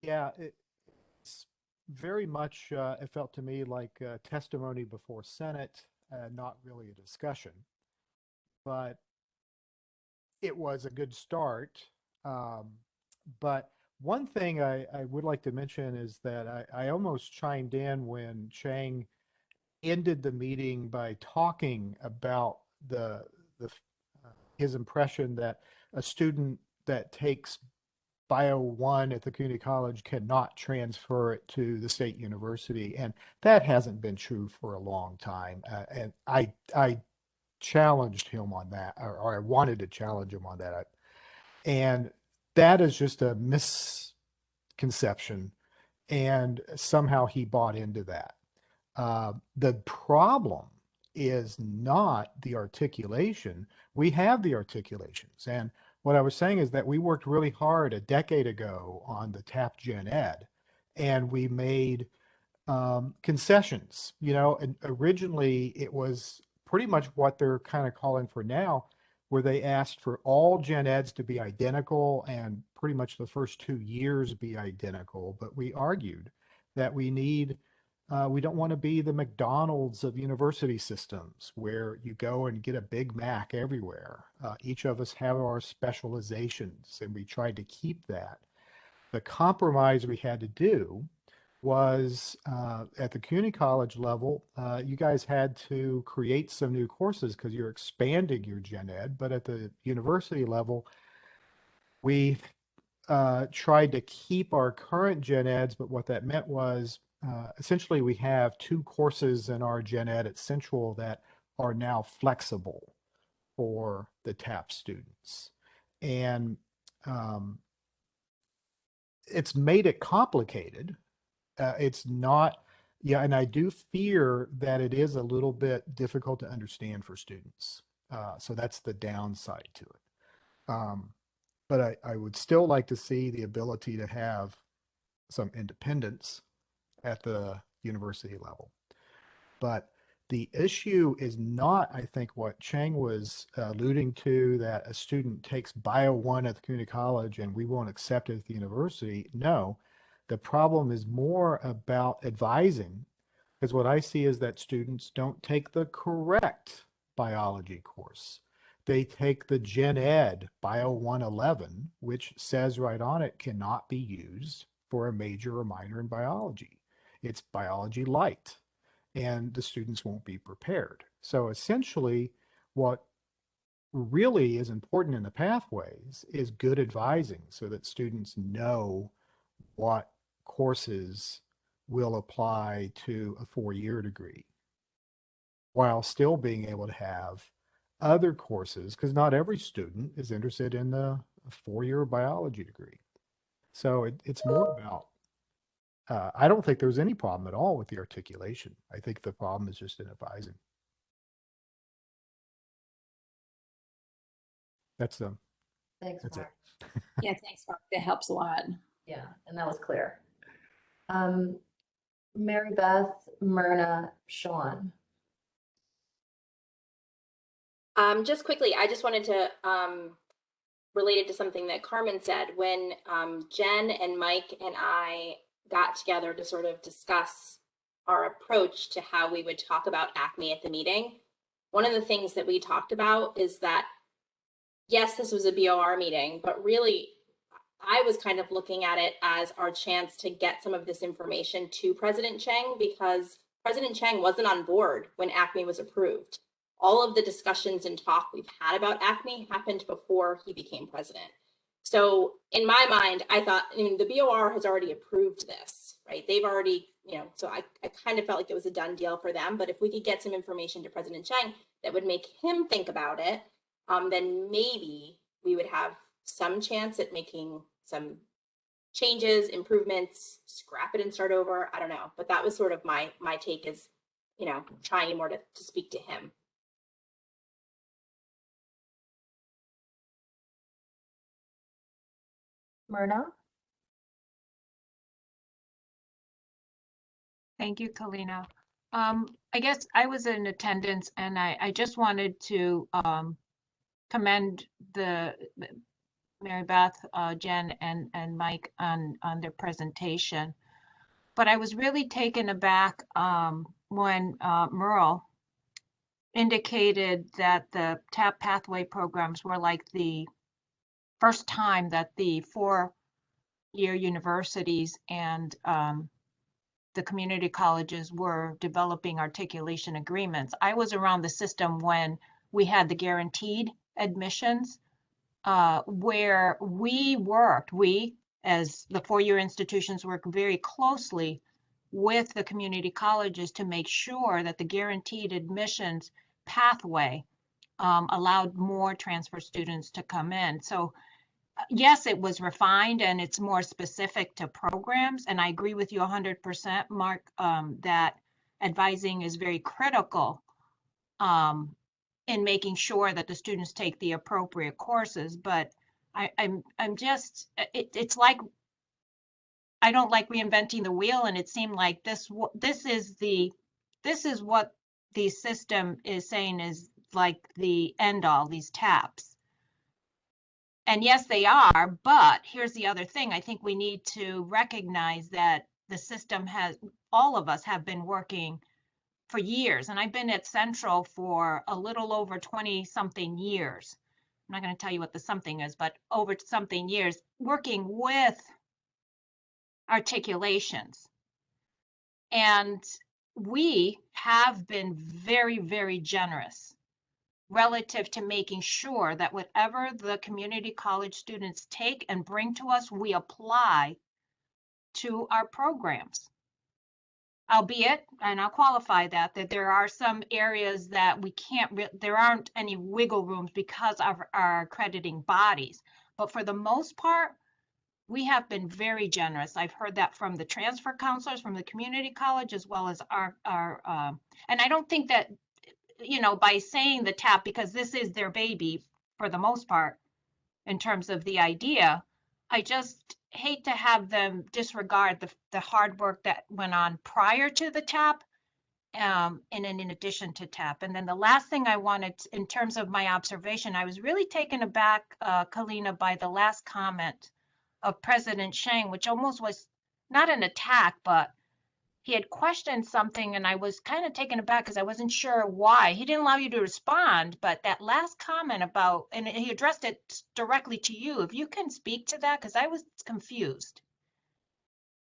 yeah, it's very much, it felt to me like testimony before Senate, not really a discussion, but it was a good start. But one thing I would like to mention is that I almost chimed in when Chang ended the meeting by talking about his impression that a student that takes Bio 1 at the community college cannot transfer it to the state university, and that hasn't been true for a long time. And I challenged him on that, or I wanted to challenge him on that. And that is just a misconception. And somehow he bought into that. The problem is not the articulation. We have the articulations. And what I was saying is that we worked really hard a decade ago on the TAP Gen Ed, and we made concessions. And originally it was pretty much what they're kind of calling for now, where they asked for all gen eds to be identical and pretty much the first 2 years be identical. But we argued that we don't want to be the McDonald's of university systems where you go and get a Big Mac everywhere. Each of us have our specializations, and we tried to keep that. The compromise we had to do was at the community college level, you guys had to create some new courses because you're expanding your gen ed. But at the university level, we tried to keep our current gen eds, but what that meant was essentially we have 2 courses in our gen ed at Central that are now flexible for the TAP students. And it's made it complicated. It's not, yeah, and I do fear that it is a little bit difficult to understand for students. So that's the downside to it. But I would still like to see the ability to have some independence at the university level. But the issue is not, I think, what Chang was alluding to, that a student takes Bio 1 at the community college and we won't accept it at the university. No, the problem is more about advising, because what I see is that students don't take the correct biology course. They take the Gen Ed Bio 111, which says right on it cannot be used for a major or minor in biology. It's biology light, and the students won't be prepared. So essentially, what really is important in the pathways is good advising so that students know what courses will apply to a 4-year degree, while still being able to have other courses, because not every student is interested in the 4-year biology degree. So it's more about, I don't think there's any problem at all with the articulation. I think the problem is just in advising. That's Thanks, that's it. Mark. Yeah, thanks, Mark. That helps a lot. Yeah, and that was clear. Mary Beth, Myrna, Sean. Just quickly, I just wanted to, related to something that Carmen said, when Jen and Mike and I got together to sort of discuss our approach to how we would talk about ACME at the meeting, one of the things that we talked about is that, yes, this was a BOR meeting, but really I was kind of looking at it as our chance to get some of this information to President Chang, because President Chang wasn't on board when ACME was approved. All of the discussions and talk we've had about ACME happened before he became president. So in my mind, I thought, I mean, the BOR has already approved this, right? They've already, so I kind of felt like it was a done deal for them. But if we could get some information to President Chang that would make him think about it, then maybe we would have some chance at making some changes, improvements, scrap it and start over. I don't know. But that was sort of my take is, trying more to speak to him. Myrna? Thank you, Kalina. I guess I was in attendance and I just wanted to commend the Mary Beth, Jen, and Mike on their presentation. But I was really taken aback when Merle indicated that the TAP pathway programs were like the first time that the four-year universities and the community colleges were developing articulation agreements. I was around the system when we had the guaranteed admissions, where we as the four-year institutions work very closely with the community colleges to make sure that the guaranteed admissions pathway allowed more transfer students to come in. So yes, it was refined and it's more specific to programs. And I agree with you 100%, Mark, that advising is very critical in making sure that the students take the appropriate courses. But I'm just, it's like, I don't like reinventing the wheel. And it seemed like this is what the system is saying is like the end all, these TAPs. And yes, they are, but here's the other thing. I think we need to recognize that the system all of us have been working for years. And I've been at Central for a little over 20 something years. I'm not going to tell you what the something is, but over something years working with articulations. And we have been very, very generous relative to making sure that whatever the community college students take and bring to us, we apply to our programs. Albeit, and I'll qualify that there are some areas that we can't, there aren't any wiggle rooms because of our accrediting bodies. But for the most part, we have been very generous. I've heard that from the transfer counselors, from the community college, as well as our and I don't think that, by saying the TAP, because this is their baby for the most part, in terms of the idea, I just hate to have them disregard the hard work that went on prior to the TAP, and in addition to TAP. And then the last thing I wanted, in terms of my observation, I was really taken aback, Kalina, by the last comment of President Chang, which almost was not an attack, but he had questioned something and I was kind of taken aback because I wasn't sure why. He didn't allow you to respond, but that last comment about, and he addressed it directly to you, if you can speak to that, because I was confused.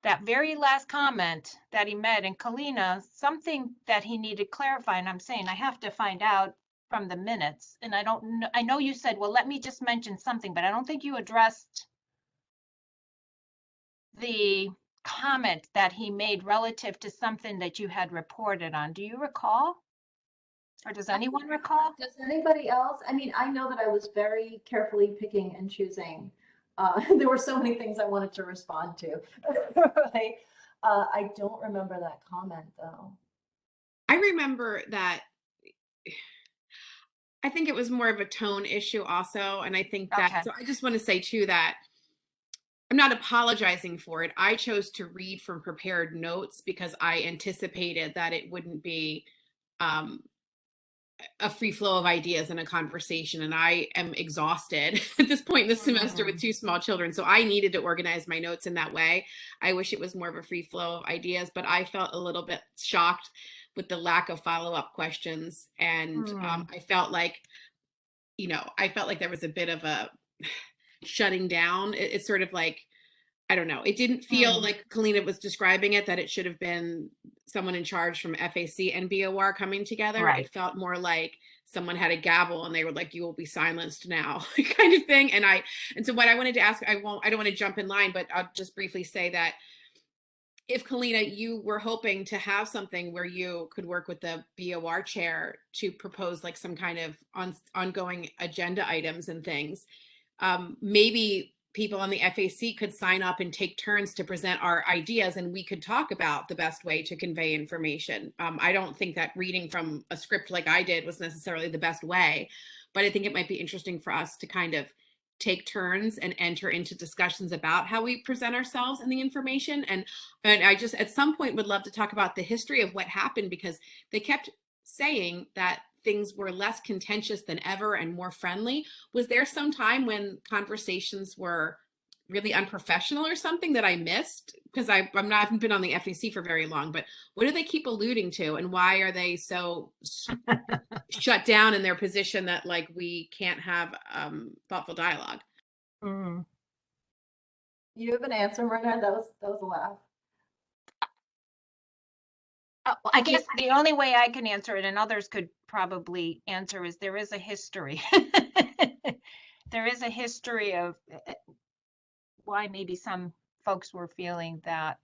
That very last comment that he made, and Kalina, something that he needed clarifying, I'm saying I have to find out from the minutes. And I don't know, I know you said, well, let me just mention something, but I don't think you addressed the comment that he made relative to something that you had reported on. Do you recall? Or does anyone recall? Does anybody else? I mean, I know that I was very carefully picking and choosing. There were so many things I wanted to respond to. Right? I don't remember that comment though. I remember that. I think it was more of a tone issue also. And I think that, Okay. so I just want to say too that I'm not apologizing for it. I chose to read from prepared notes because I anticipated that it wouldn't be a free flow of ideas in a conversation. And I am exhausted at this point in the semester with two small children. So I needed to organize my notes in that way. I wish it was more of a free flow of ideas, but I felt a little bit shocked with the lack of follow-up questions. And I felt like there was a bit of a shutting down. It's sort of like, I don't know. It didn't feel like Kalina was describing it, that it should have been someone in charge from FAC and BOR coming together. Right. It felt more like someone had a gavel and they were like, you will be silenced now, kind of thing. And so what I wanted to ask, I don't want to jump in line, but I'll just briefly say that if Kalina, you were hoping to have something where you could work with the BOR chair to propose like some kind of ongoing agenda items and things, maybe people on the FAC could sign up and take turns to present our ideas, and we could talk about the best way to convey information. I don't think that reading from a script like I did was necessarily the best way, but I think it might be interesting for us to kind of take turns and enter into discussions about how we present ourselves and the information. And I just at some point would love to talk about the history of what happened, because they kept saying that things were less contentious than ever and more friendly. Was there some time when conversations were really unprofessional or something that I missed? Because I haven't been on the FEC for very long, but what do they keep alluding to, and why are they so shut down in their position that like we can't have thoughtful dialogue? You have an answer, Myrna? That was a laugh. I guess the only way I can answer it, and others could probably answer, is there is a history. There is a history of why maybe some folks were feeling that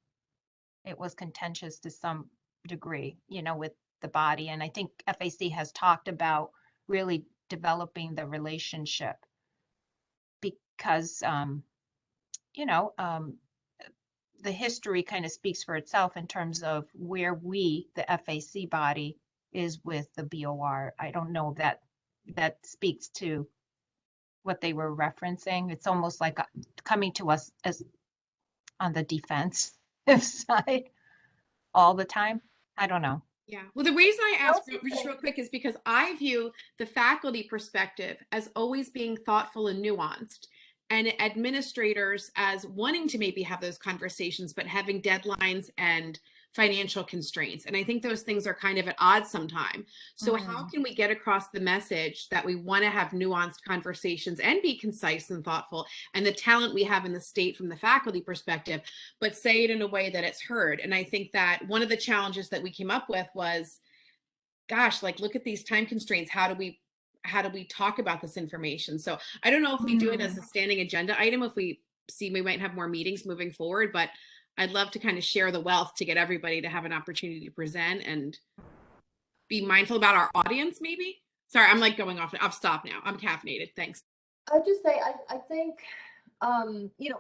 it was contentious to some degree, with the body. And I think FAC has talked about really developing the relationship because, the history kind of speaks for itself in terms of where we, the FAC body, is with the BOR. I don't know if that speaks to what they were referencing. It's almost like coming to us as on the defensive side all the time. I don't know. Yeah. Well, the reason I asked just real quick is because I view the faculty perspective as always being thoughtful and nuanced, and administrators as wanting to maybe have those conversations, but having deadlines and financial constraints. And I think those things are kind of at odds sometimes. So how can we get across the message that we want to have nuanced conversations and be concise and thoughtful, and the talent we have in the state from the faculty perspective, but say it in a way that it's heard? And I think that one of the challenges that we came up with was, gosh, like, look at these time constraints. How do we talk about this information? So I don't know if we do it as a standing agenda item, if we see we might have more meetings moving forward, but I'd love to kind of share the wealth to get everybody to have an opportunity to present and be mindful about our audience, maybe. Sorry, I'm like going off. I'll stop now. I'm caffeinated. Thanks. I would just say, I think,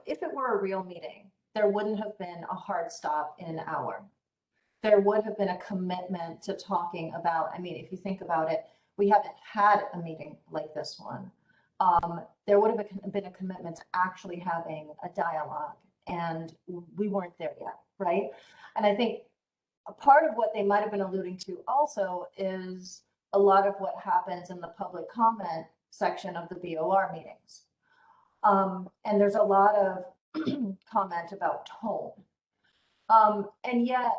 if it were a real meeting, there wouldn't have been a hard stop in an hour. There would have been a commitment to talking about, if you think about it, we haven't had a meeting like this one. There would have been a commitment to actually having a dialogue, and we weren't there yet, right? And I think a part of what they might have been alluding to also is a lot of what happens in the public comment section of the BOR meetings. And there's a lot of comment about tone. And yet,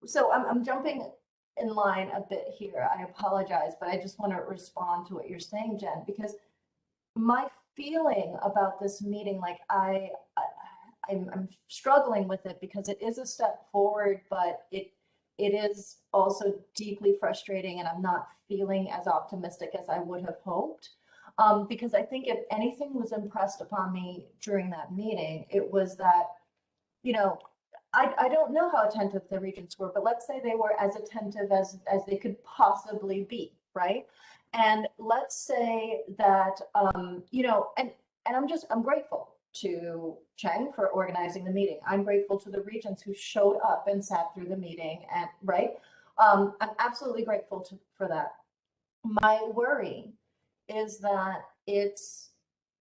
so I'm jumping in line a bit here. I apologize, but I just want to respond to what you're saying, Jen, because my feeling about this meeting, like I'm struggling with it because it is a step forward, but it is also deeply frustrating, and I'm not feeling as optimistic as I would have hoped. Because I think if anything was impressed upon me during that meeting, it was that, I don't know how attentive the regents were, but let's say they were as attentive as they could possibly be, right? And let's say that, and I'm grateful to Cheng for organizing the meeting. I'm grateful to the regents who showed up and sat through the meeting, and right? I'm absolutely grateful for that. My worry is that it's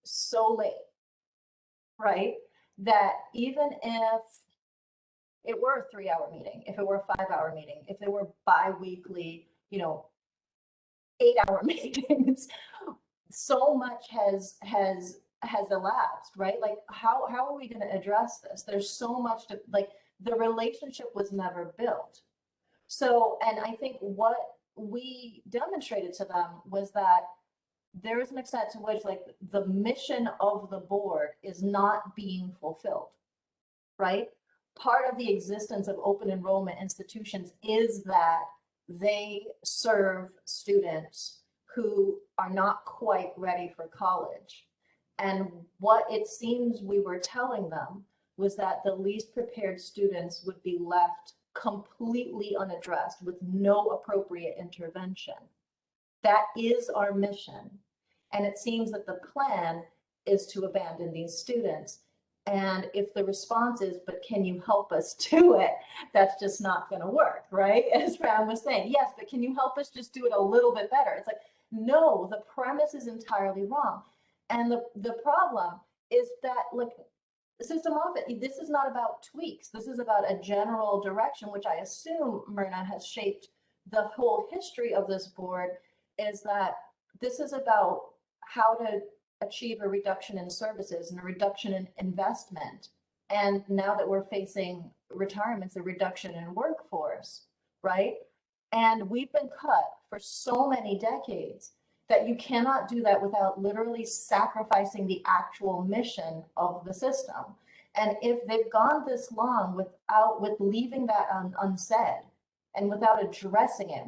so late, right? That even if it were a 3-hour meeting, if it were a 5-hour meeting, if there were bi-weekly, 8-hour meetings, so much has elapsed, right? Like how are we going to address this? There's so much to, like, the relationship was never built. So, and I think what we demonstrated to them was that there is an extent to which like the mission of the board is not being fulfilled, right? Part of the existence of open enrollment institutions is that they serve students who are not quite ready for college. And what it seems we were telling them was that the least prepared students would be left completely unaddressed with no appropriate intervention. That is our mission. And it seems that the plan is to abandon these students. And if the response is, but can you help us do it? That's just not going to work, right? As Ram was saying, yes, but can you help us just do it a little bit better? It's like, no, the premise is entirely wrong. And the problem is that, look, System Office, this is not about tweaks. This is about a general direction, which I assume Myrna has shaped the whole history of this board, is that this is about how to achieve a reduction in services and a reduction in investment. And now that we're facing retirements, a reduction in workforce, right? And we've been cut for so many decades that you cannot do that without literally sacrificing the actual mission of the system. And if they've gone this long with leaving that unsaid and without addressing it,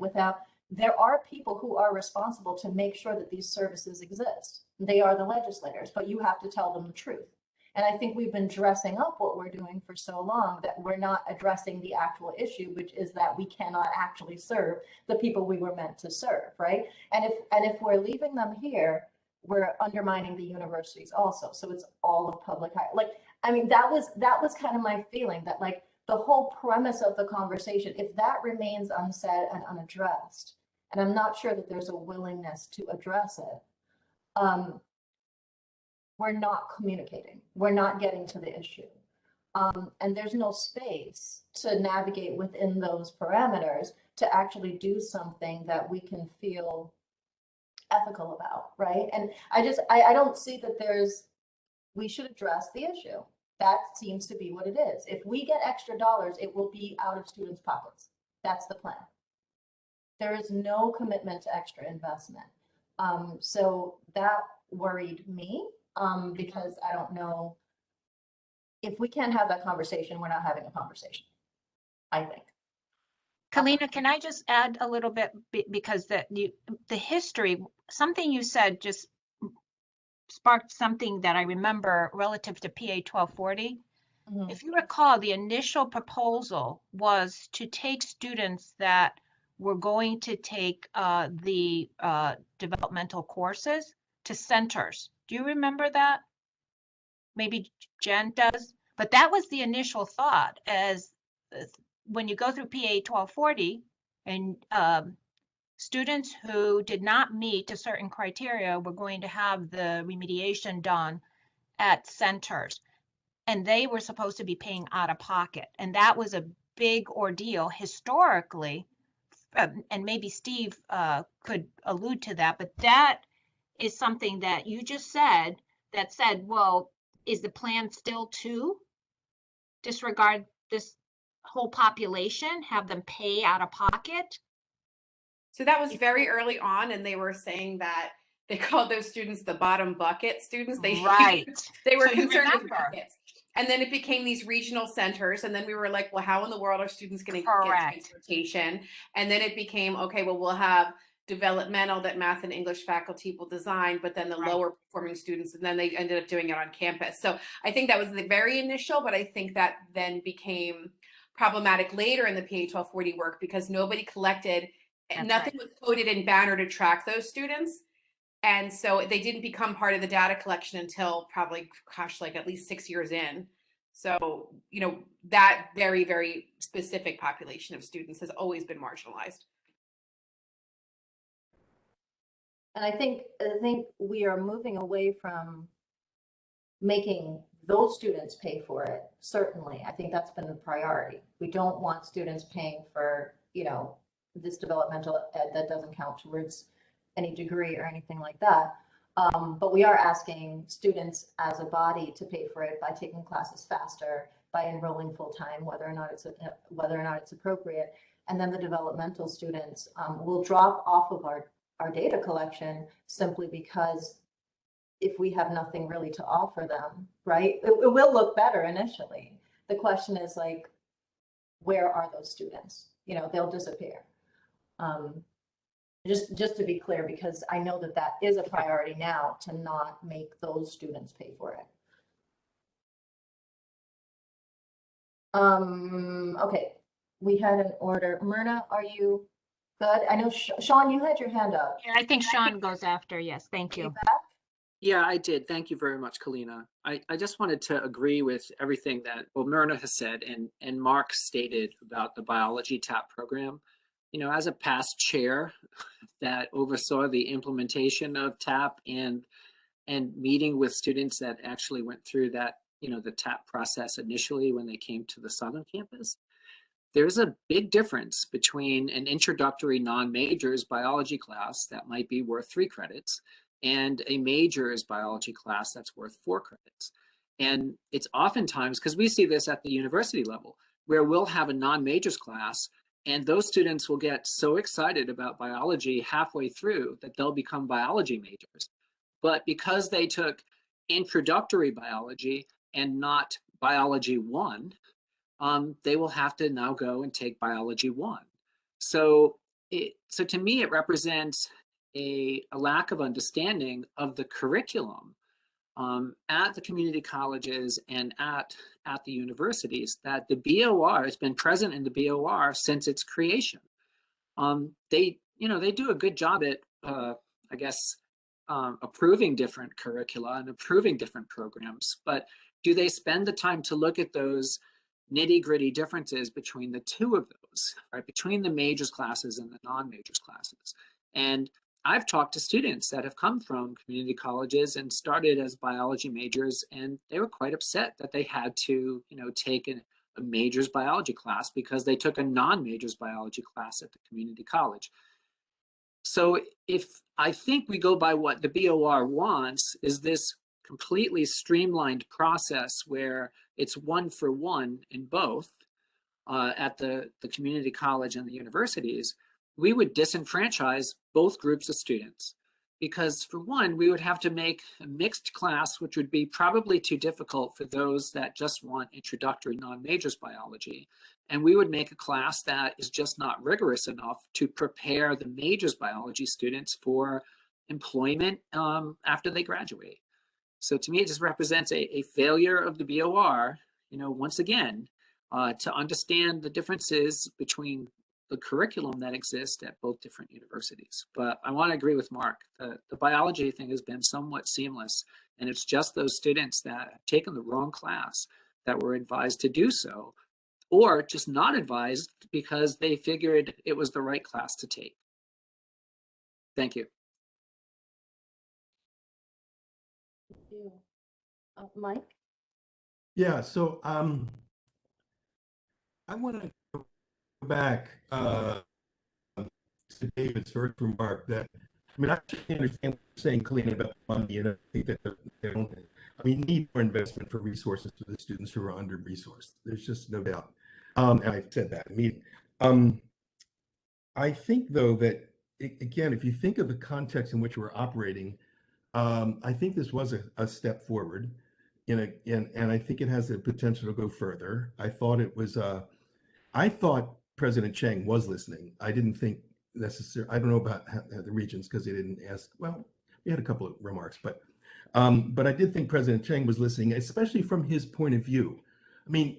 there are people who are responsible to make sure that these services exist. They are the legislators, but you have to tell them the truth. And I think we've been dressing up what we're doing for so long that we're not addressing the actual issue, which is that we cannot actually serve the people we were meant to serve, right? And if we're leaving them here, we're undermining the universities also. So it's all of public higher. Like, I mean, that was kind of my feeling, that like the whole premise of the conversation, if that remains unsaid and unaddressed, and I'm not sure that there's a willingness to address it, we're not communicating. We're not getting to the issue. And there's no space to navigate within those parameters to actually do something that we can feel ethical about, right? And I don't see that we should address the issue. That seems to be what it is. If we get extra dollars, it will be out of students' pockets. That's the plan. There is no commitment to extra investment. So that worried me. Because I don't know, if we can't have that conversation, we're not having a conversation, I think. Kalina, can I just add a little bit, because the history, something you said just sparked something that I remember relative to PA 1240. Mhm. If you recall, the initial proposal was to take students that were going to take the developmental courses to centers. Do you remember that? Maybe Jen does, but that was the initial thought, as when you go through PA 1240 and students who did not meet a certain criteria were going to have the remediation done at centers, and they were supposed to be paying out of pocket. And that was a big ordeal historically, and maybe Steve could allude to that, but that is something that you just said, that said, well, is the plan still to disregard this whole population, have them pay out of pocket? So that was very early on, and they were saying that they called those students the bottom bucket students. Right. They were So you concerned with remember. buckets. And then it became these regional centers. And then we were like, well, how in the world are students going to get Correct. transportation? And then it became, okay, well, we'll have developmental that math and English faculty will design, but then the Right. lower performing students, and then they ended up doing it on campus. So I think that was the very initial, but I think that then became problematic later in the PA 1240 work because nobody collected, That's nothing right. was coded in Banner to track those students. And so they didn't become part of the data collection until probably, gosh, like at least 6 years in. So, you know, that very, very specific population of students has always been marginalized. And I think we are moving away from making those students pay for it. Certainly, I think that's been the priority. We don't want students paying for, this developmental ed that doesn't count towards any degree or anything like that. But we are asking students as a body to pay for it by taking classes faster, by enrolling full time, whether or not it's appropriate. And then the developmental students will drop off of our our data collection simply because if we have nothing really to offer them, right? It will look better initially. The question is like, where are those students? You know, they'll disappear. Just to be clear, because I know that that is a priority now to not make those students pay for it. Okay, we had an order. Myrna, are you good? I know Sean, you had your hand up. Yeah, I think Sean goes after. Yes, thank you. Yeah, I did. Thank you very much, Kalina. I just wanted to agree with everything that Myrna has said and Mark stated about the biology TAP program. You know, as a past chair that oversaw the implementation of TAP and meeting with students that actually went through that, you know, the TAP process initially when they came to the Southern campus, there's a big difference between an introductory non-majors biology class that might be worth 3 credits and a majors biology class that's worth 4 credits. And it's oftentimes, because we see this at the university level, where we'll have a non-majors class and those students will get so excited about biology halfway through that they'll become biology majors. But because they took introductory biology and not biology 1, they will have to now go and take biology 1. So to me, it represents a lack of understanding of the curriculum at the community colleges and at the universities, that the BOR has been present in the BOR since its creation. They do a good job at, I guess, approving different curricula and approving different programs, but do they spend the time to look at those nitty-gritty differences between the two of those, right? Between the majors classes and the non-majors classes. And I've talked to students that have come from community colleges and started as biology majors, and they were quite upset that they had to, you know, take a majors biology class because they took a non-majors biology class at the community college. So if I think we go by what the BOR wants, is this completely streamlined process where it's 1 for 1 in both at the community college and the universities, we would disenfranchise both groups of students. Because for one, we would have to make a mixed class, which would be probably too difficult for those that just want introductory non-majors biology. And we would make a class that is just not rigorous enough to prepare the majors biology students for employment after they graduate. So to me, it just represents a failure of the BOR, you know, once again, to understand the differences between the curriculum that exists at both different universities. But I want to agree with Mark. The biology thing has been somewhat seamless, and it's just those students that have taken the wrong class that were advised to do so, or just not advised because they figured it was the right class to take. Thank you. Mike? Yeah, so I want to go back to David's first remark that, I mean, I actually understand what you're saying, Kalina, about money, and I think that they don't, I mean, need more investment for resources for the students who are under-resourced. There's just no doubt. And I've said that. I mean, I think, though, that, again, if you think of the context in which we're operating, I think this was a step forward, and I think it has the potential to go further. I thought it was, I thought President Chang was listening. I didn't think necessarily, I don't know about the regions because they didn't ask. Well, we had a couple of remarks, but I did think President Chang was listening, especially from his point of view. I mean,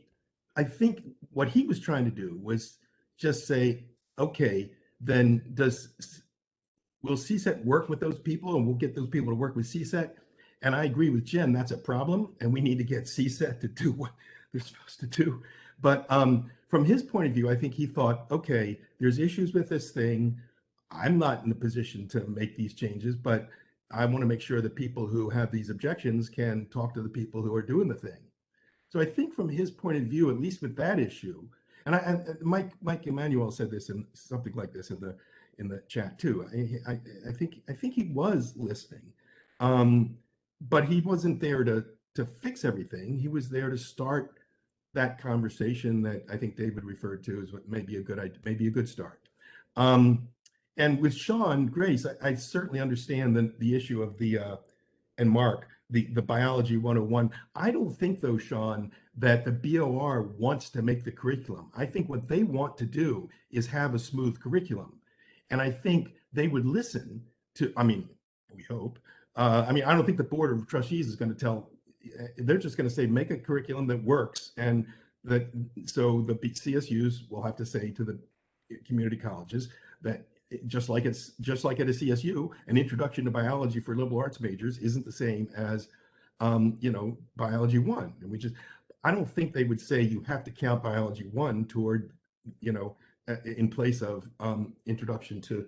I think what he was trying to do was just say, okay, then will CSET work with those people, and we'll get those people to work with CSET? And I agree with Jen, that's a problem, and we need to get CSET to do what they're supposed to do. But from his point of view, I think he thought, okay, there's issues with this thing. I'm not in a position to make these changes, but I want to make sure that people who have these objections can talk to the people who are doing the thing. So I think from his point of view, at least with that issue, and Mike Emanuel said this in something like this in the chat too. I think he was listening, but he wasn't there to fix everything. He was there to start that conversation that I think David referred to as what may be a good start. And with Sean, Grace, I certainly understand the issue of and Mark, the biology 101. I don't think though, Sean, that the BOR wants to make the curriculum. I think what they want to do is have a smooth curriculum. And I think they would listen to, I mean, we hope. I mean, I don't think the Board of Trustees is going to tell, they're just going to say, make a curriculum that works. And that, so the CSUs will have to say to the community colleges that just like at a CSU, an introduction to biology for liberal arts majors isn't the same as, biology 1. And I don't think they would say you have to count biology 1 toward, in place of introduction to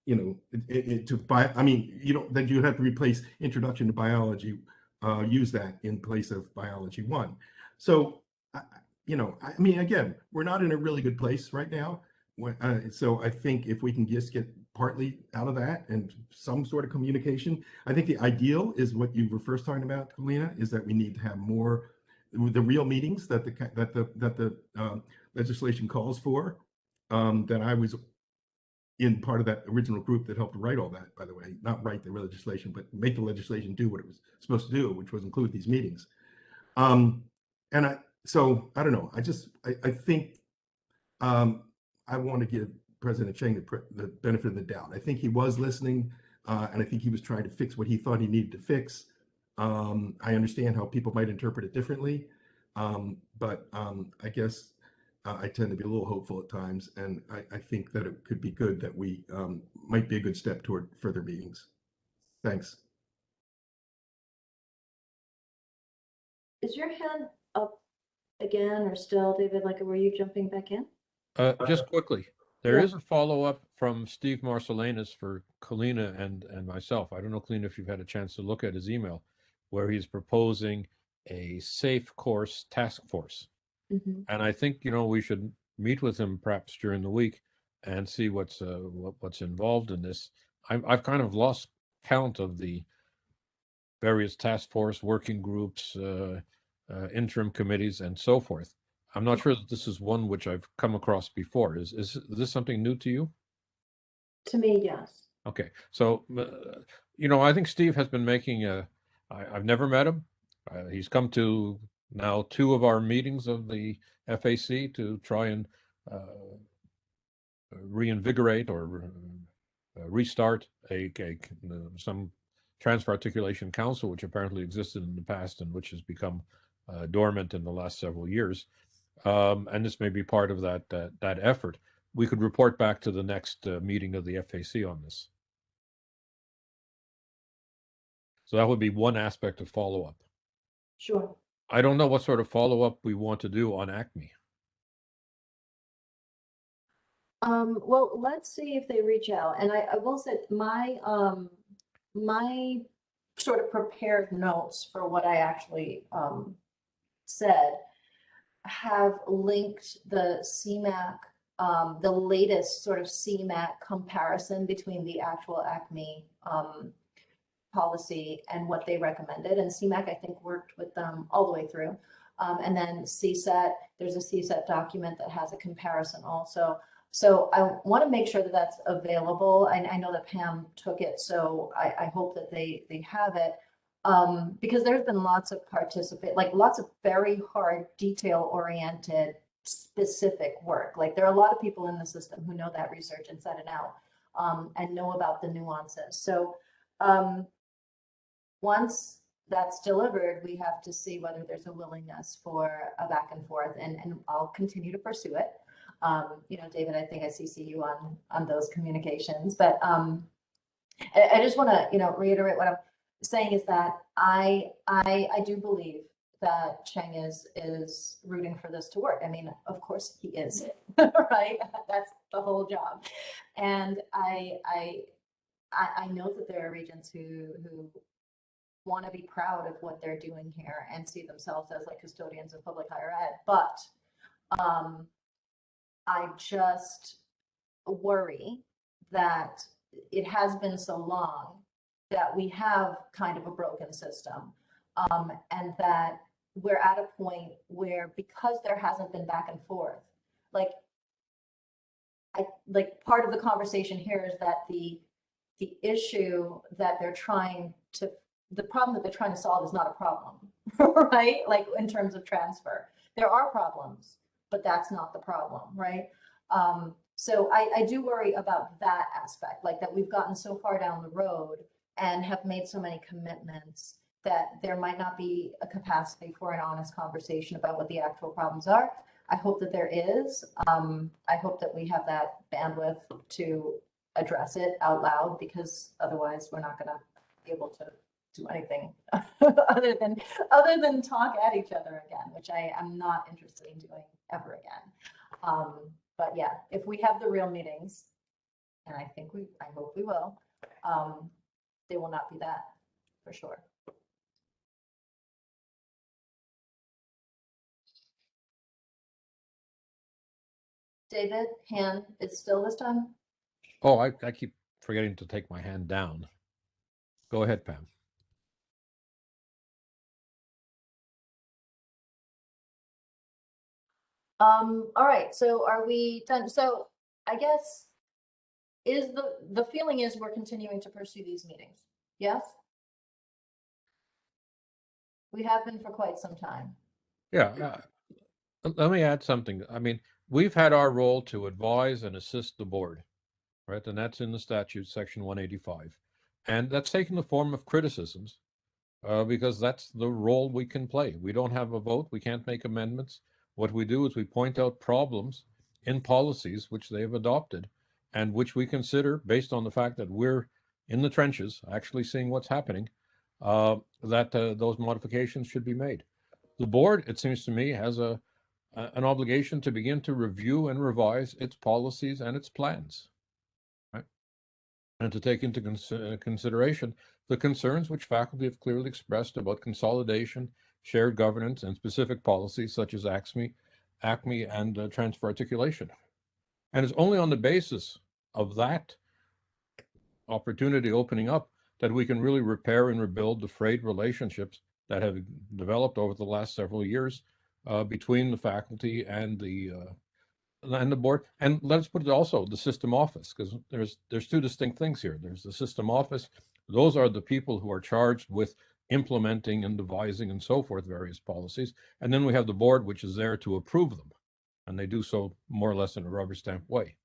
I mean, that you have to replace introduction to biology, use that in place of biology 1. So, I mean, again, we're not in a really good place right now. So I think if we can just get partly out of that and some sort of communication, I think the ideal is what you were first talking about, Kalina, is that we need to have more the real meetings that the legislation calls for. That I was in part of that original group that helped write all that, by the way, not write the legislation, but make the legislation do what it was supposed to do, which was include these meetings. So I don't know. I think I want to give President Chang the benefit of the doubt. I think he was listening, and I think he was trying to fix what he thought he needed to fix. I understand how people might interpret it differently, but I guess I tend to be a little hopeful at times, and I think that it could be good that we might be a good step toward further meetings. Thanks. Is your hand up again or still, David? Like, were you jumping back in? Just quickly, there Yeah. is a follow-up from Steve Marcellinus for Kalina and myself. I don't know, Kalina, if you've had a chance to look at his email, where he's proposing a safe course task force. Mhm. And I think, we should meet with him perhaps during the week and see what's involved in this. I've kind of lost count of the various task force working groups, interim committees, and so forth. I'm not sure that this is one which I've come across before. Is this something new to you? To me, yes. Okay, so I think Steve has been making I've never met him. He's come to now 2 of our meetings of the FAC to try and reinvigorate or restart some transfer articulation council, which apparently existed in the past and which has become dormant in the last several years. And this may be part of that effort. We could report back to the next meeting of the FAC on this. So that would be one aspect of follow-up. Sure. I don't know what sort of follow-up we want to do on ACME. Well, let's see if they reach out. And I will say my sort of prepared notes for what I actually said have linked the CMAC, the latest sort of CMAC comparison between the actual ACME policy and what they recommended. And CMAC, I think, worked with them all the way through. And then CSET, there's a CSET document that has a comparison also. So I want to make sure that that's available. I know that Pam took it, so I hope that they have it. Because there's been lots of lots of very hard, detail-oriented, specific work. Like, there are a lot of people in the system who know that research inside and out, and know about the nuances. So once that's delivered, we have to see whether there's a willingness for a back and forth, and I'll continue to pursue it. David, I think I CC you on those communications, but I just want to, reiterate what I'm saying is that I do believe that Cheng is rooting for this to work. I mean, of course he is, right? That's the whole job. And I know that there are regents who want to be proud of what they're doing here and see themselves as like custodians of public higher ed, but I just worry that it has been so long that we have kind of a broken system, and that we're at a point where, because there hasn't been back and forth, like, like part of the conversation here is that the issue that they're trying to, the problem that they're trying to solve is not a problem, right? Like in terms of transfer, there are problems, but that's not the problem, right? So I do worry about that aspect, like that we've gotten so far down the road and have made so many commitments that there might not be a capacity for an honest conversation about what the actual problems are. I hope that there is. I hope that we have that bandwidth to address it out loud, because otherwise we're not gonna be able to do anything other than talk at each other again, which I am not interested in doing ever again. But yeah, if we have the real meetings, and I hope we will, they will not be that, for sure. David, hand, it's still this time? Oh, I keep forgetting to take my hand down. Go ahead, Pam. All right, so are we done? So I guess is the feeling is we're continuing to pursue these meetings? Yes? We have been for quite some time. Yeah, let me add something. I mean, we've had our role to advise and assist the board, right? And that's in the statute, section 185. And that's taken the form of criticisms because that's the role we can play. We don't have a vote. We can't make amendments. What we do is we point out problems in policies which they have adopted and which we consider, based on the fact that we're in the trenches, actually seeing what's happening, that those modifications should be made. The board, it seems to me, has an obligation to begin to review and revise its policies and its plans, right? And to take into consideration the concerns which faculty have clearly expressed about consolidation, shared governance, and specific policies such as ACME and transfer articulation. And it's only on the basis of that opportunity opening up that we can really repair and rebuild the frayed relationships that have developed over the last several years between the faculty and the board. And let's put it also the system office, because there's two distinct things here. There's the system office. Those are the people who are charged with implementing and devising and so forth various policies. And then we have the board, which is there to approve them. And they do so more or less in a rubber stamp way.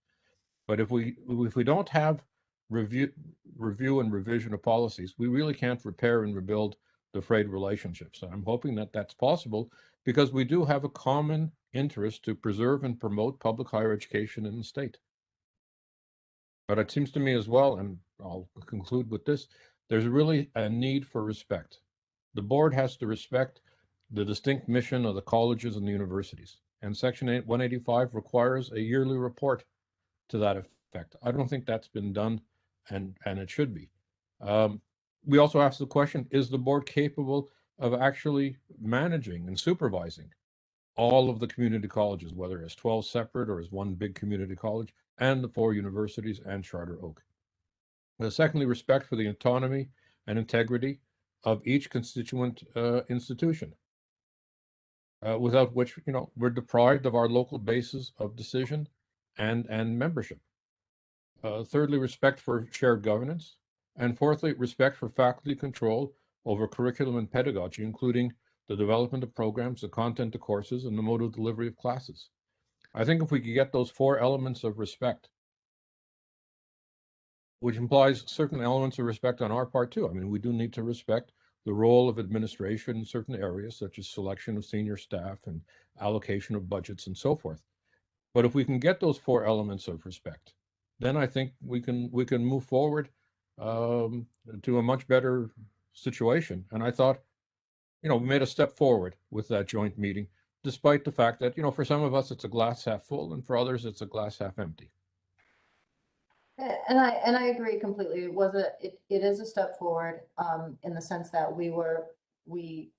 But if we don't have review and revision of policies, we really can't repair and rebuild the frayed relationships. And I'm hoping that that's possible because we do have a common interest to preserve and promote public higher education in the state. But it seems to me as well, and I'll conclude with this, there's really a need for respect. The board has to respect the distinct mission of the colleges and the universities. And Section 185 requires a yearly report to that effect. I don't think that's been done, and it should be. We also ask the question, is the board capable of actually managing and supervising all of the community colleges, whether as 12 separate or as one big community college, and the 4 universities and Charter Oak? Secondly, respect for the autonomy and integrity of each constituent institution, without which, we're deprived of our local basis of decision and membership. Thirdly, respect for shared governance. And fourthly, respect for faculty control over curriculum and pedagogy, including the development of programs, the content of courses, and the mode of delivery of classes. I think if we could get those 4 elements of respect, which implies certain elements of respect on our part too. I mean, we do need to respect the role of administration in certain areas, such as selection of senior staff and allocation of budgets and so forth. But if we can get those 4 elements of respect, then I think we can move forward to a much better situation. And I thought, we made a step forward with that joint meeting, despite the fact that, for some of us, it's a glass half full, and for others, it's a glass half empty. And I agree completely. It is a step forward in the sense that we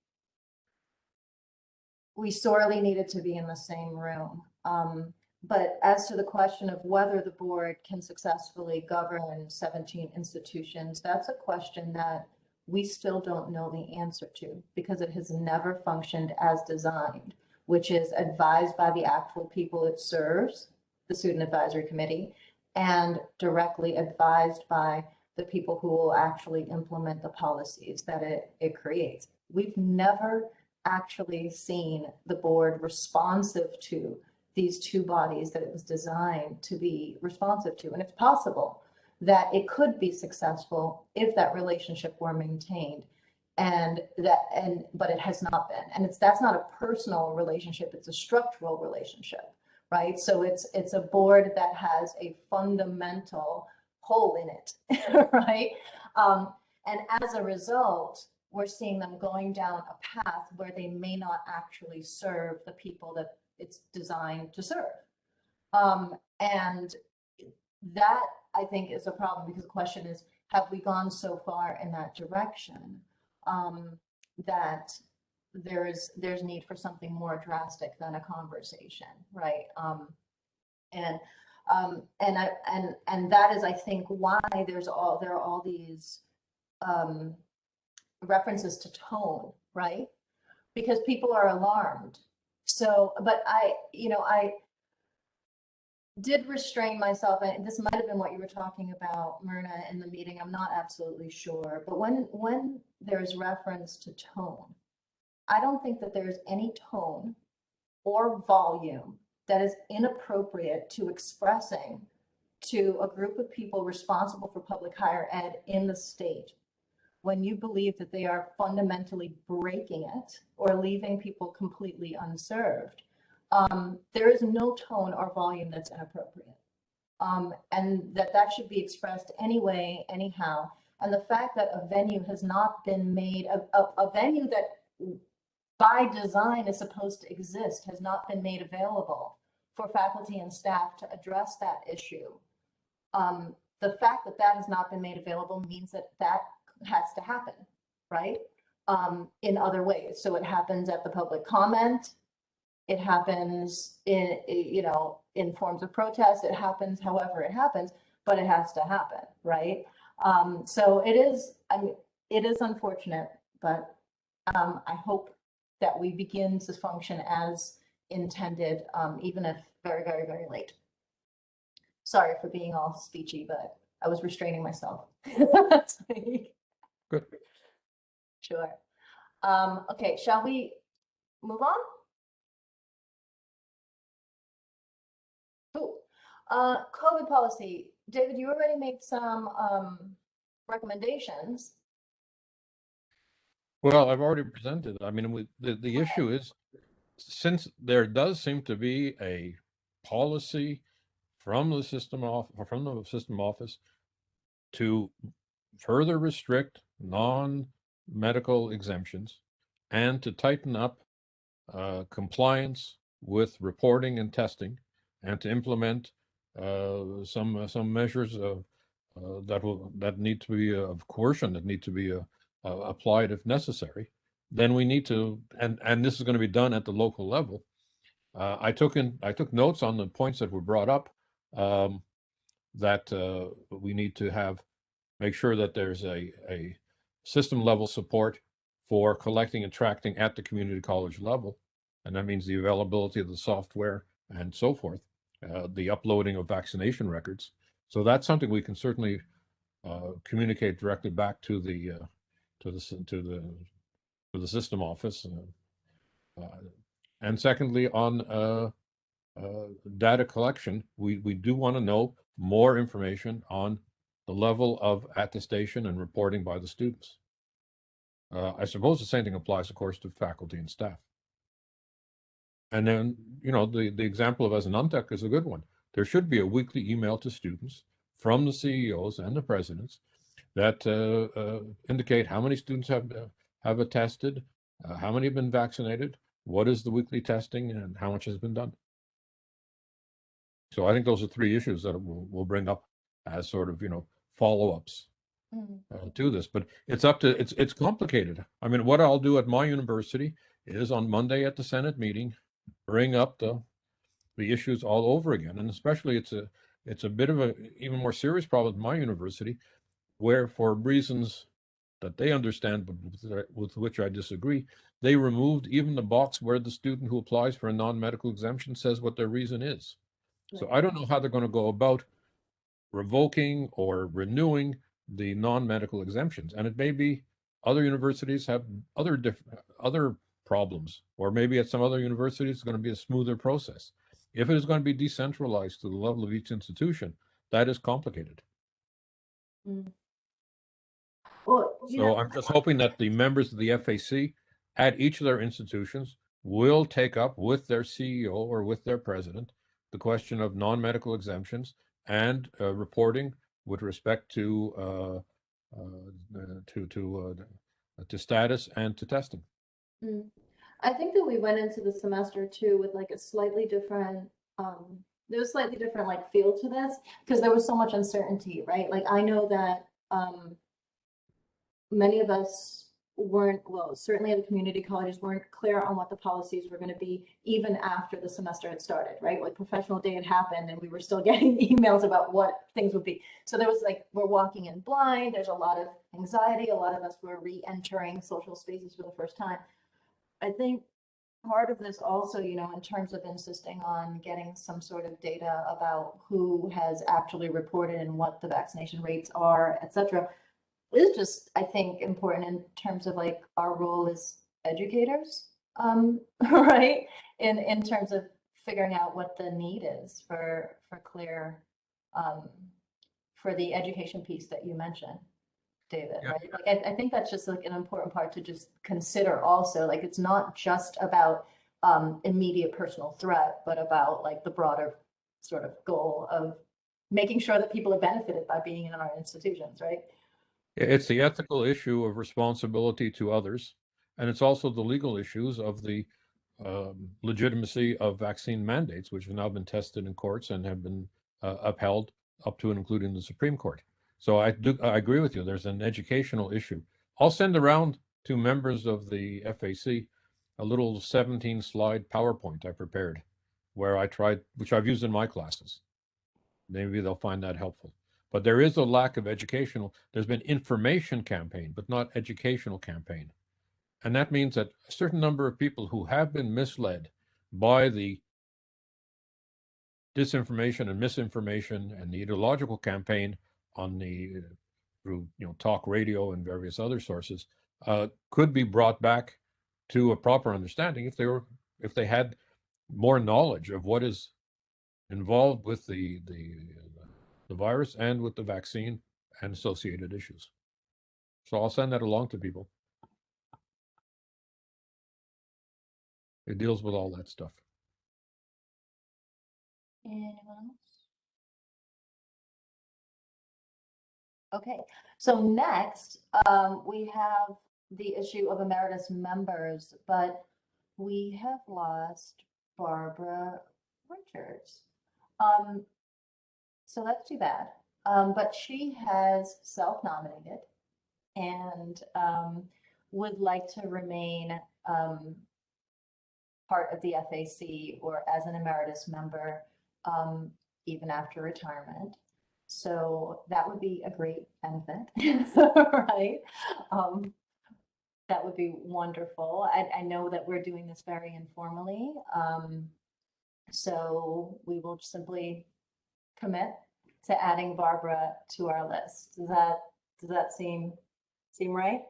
sorely needed to be in the same room. But as to the question of whether the board can successfully govern 17 institutions, that's a question that we still don't know the answer to, because it has never functioned as designed, which is advised by the actual people it serves the Student Advisory Committee and directly advised by the people who will actually implement the policies that it creates. We've never actually seen the board responsive to these two bodies that it was designed to be responsive to. And it's possible that it could be successful if that relationship were maintained. But it has not been. And that's not a personal relationship, it's a structural relationship, right? So it's a board that has a fundamental hole in it, right? And as a result, we're seeing them going down a path where they may not actually serve the people that it's designed to serve. And that, I think, is a problem, because the question is, have we gone so far in that direction that there's need for something more drastic than a conversation, right? And that is, I think, why there are all these references to tone, right? Because people are alarmed. So, but I did restrain myself, and this might have been what you were talking about, Myrna, in the meeting. I'm not absolutely sure, but when there's reference to tone, I don't think that there's any tone or volume that is inappropriate to expressing to a group of people responsible for public higher ed in the state, when you believe that they are fundamentally breaking it or leaving people completely unserved. There is no tone or volume that's inappropriate. And that should be expressed anyway, anyhow. And the fact that a venue has not been made, a venue that by design is supposed to exist, has not been made available for faculty and staff to address that issue. The fact that that has not been made available means that has to happen, right? In other ways. So it happens at the public comment. It happens in forms of protest. It happens however it happens, but it has to happen, right? So it is unfortunate, but I hope that we begin to function as intended, even if very, very, very late. Sorry for being all speechy, but I was restraining myself. Good. Sure. Okay, shall we move on? Cool. COVID policy. David, you already made some recommendations. Well, I've already presented. I mean, the issue is, since there does seem to be a policy from the system office to further restrict non-medical exemptions and to tighten up compliance with reporting and testing, and to implement some measures that need to be of coercion, that need to be applied if necessary, then we need to, and this is going to be done at the local level. I took notes on the points that were brought up, that we need to make sure that there's a system level support for collecting and tracking at the community college level. And that means the availability of the software and so forth, the uploading of vaccination records. So that's something we can certainly communicate directly back to the system office. And secondly, on data collection, we do want to know more information on the level of attestation and reporting by the students. I suppose the same thing applies, of course, to faculty and staff. And then, the example of as an UNTEC is a good one. There should be a weekly email to students from the CEOs and the presidents that indicate how many students have attested, how many have been vaccinated, what is the weekly testing, and how much has been done. So I think those are three issues that we'll bring up as sort of, follow-ups to this. But it's complicated. I mean, what I'll do at my university is on Monday at the Senate meeting, bring up the issues all over again. And especially it's a bit of a even more serious problem at my university, where for reasons that they understand, but with which I disagree, they removed even the box where the student who applies for a non-medical exemption says what their reason is. So I don't know how they're going to go about revoking or renewing the non-medical exemptions. And it may be other universities have other problems, or maybe at some other universities it's going to be a smoother process. If it is going to be decentralized to the level of each institution, that is complicated. Well, So I'm just hoping that the members of the FAC at each of their institutions will take up with their CEO or with their president the question of non-medical exemptions and reporting with respect to status and to testing. I think that we went into the semester too with like a slightly different, there was slightly different like feel to this because there was so much uncertainty, right? Like I know that many of us weren't, well, certainly the community colleges weren't clear on what the policies were going to be even after the semester had started, right? Like professional day had happened and we were still getting emails about what things would be. So there was like, we're walking in blind. There's a lot of anxiety. A lot of us were re-entering social spaces for the first time. I think part of this also, you know, in terms of insisting on getting some sort of data about who has actually reported and what the vaccination rates are, et cetera, is just, I think, important in terms of like our role as educators, right? In terms of figuring out what the need is for clear, for the education piece that you mentioned, David, Yeah. right? Like I think that's just like an important part to just consider also, like it's not just about immediate personal threat, but about like the broader sort of goal of making sure that people are benefited by being in our institutions, right? It's the ethical issue of responsibility to others, and it's also the legal issues of the legitimacy of vaccine mandates, which have now been tested in courts and have been upheld up to and including the Supreme Court. So I agree with you. There's an educational issue. I'll send around to members of the FAC a little 17-slide PowerPoint I prepared, where I tried, which I've used in my classes. Maybe they'll find that helpful. But there is a lack of educational. There's been information campaign, but not educational campaign. And that means that a certain number of people who have been misled by the disinformation and misinformation and the ideological campaign on the through talk radio and various other sources could be brought back to a proper understanding if they had more knowledge of what is involved with the virus and with the vaccine and associated issues. So I'll send that along to people. It deals with all that stuff. Anyone else? Okay, so next we have the issue of emeritus members, but we have lost Barbara Richards. So that's too bad. But she has self-nominated and would like to remain part of the FAC or as an emeritus member even after retirement. So that would be a great benefit, right? That would be wonderful. I know that we're doing this very informally. So we will simply commit to adding Barbara to our list. Does that seem right?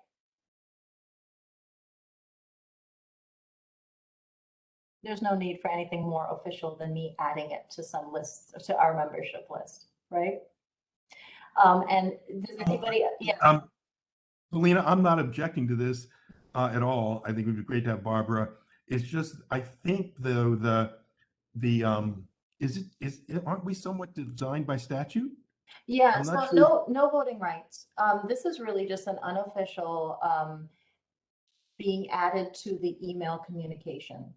There's no need for anything more official than me adding it to some lists, to our membership list, right? And does anybody, yeah. Alina, I'm not objecting to this at all. I think it would be great to have Barbara. It's just, I think though, aren't we somewhat designed by statute? Yeah, I'm not so sure. no voting rights. This is really just an unofficial being added to the email communication.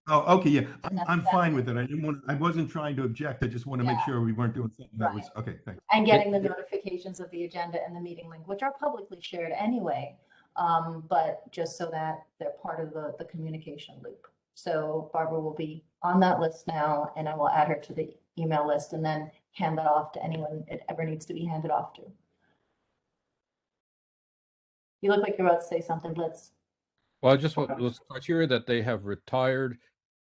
Oh, okay, yeah, I'm That's fine it. with it. I wasn't trying to object. I just want to make Yeah. sure we weren't doing something that was, Right. okay, thanks. And getting the notifications of the agenda and the meeting link, which are publicly shared anyway, but just so that they're part of the communication loop. So Barbara will be on that list now, and I will add her to the email list and then hand that off to anyone it ever needs to be handed off to. You look like you're about to say something, Blitz. Well, I just want those criteria that they have retired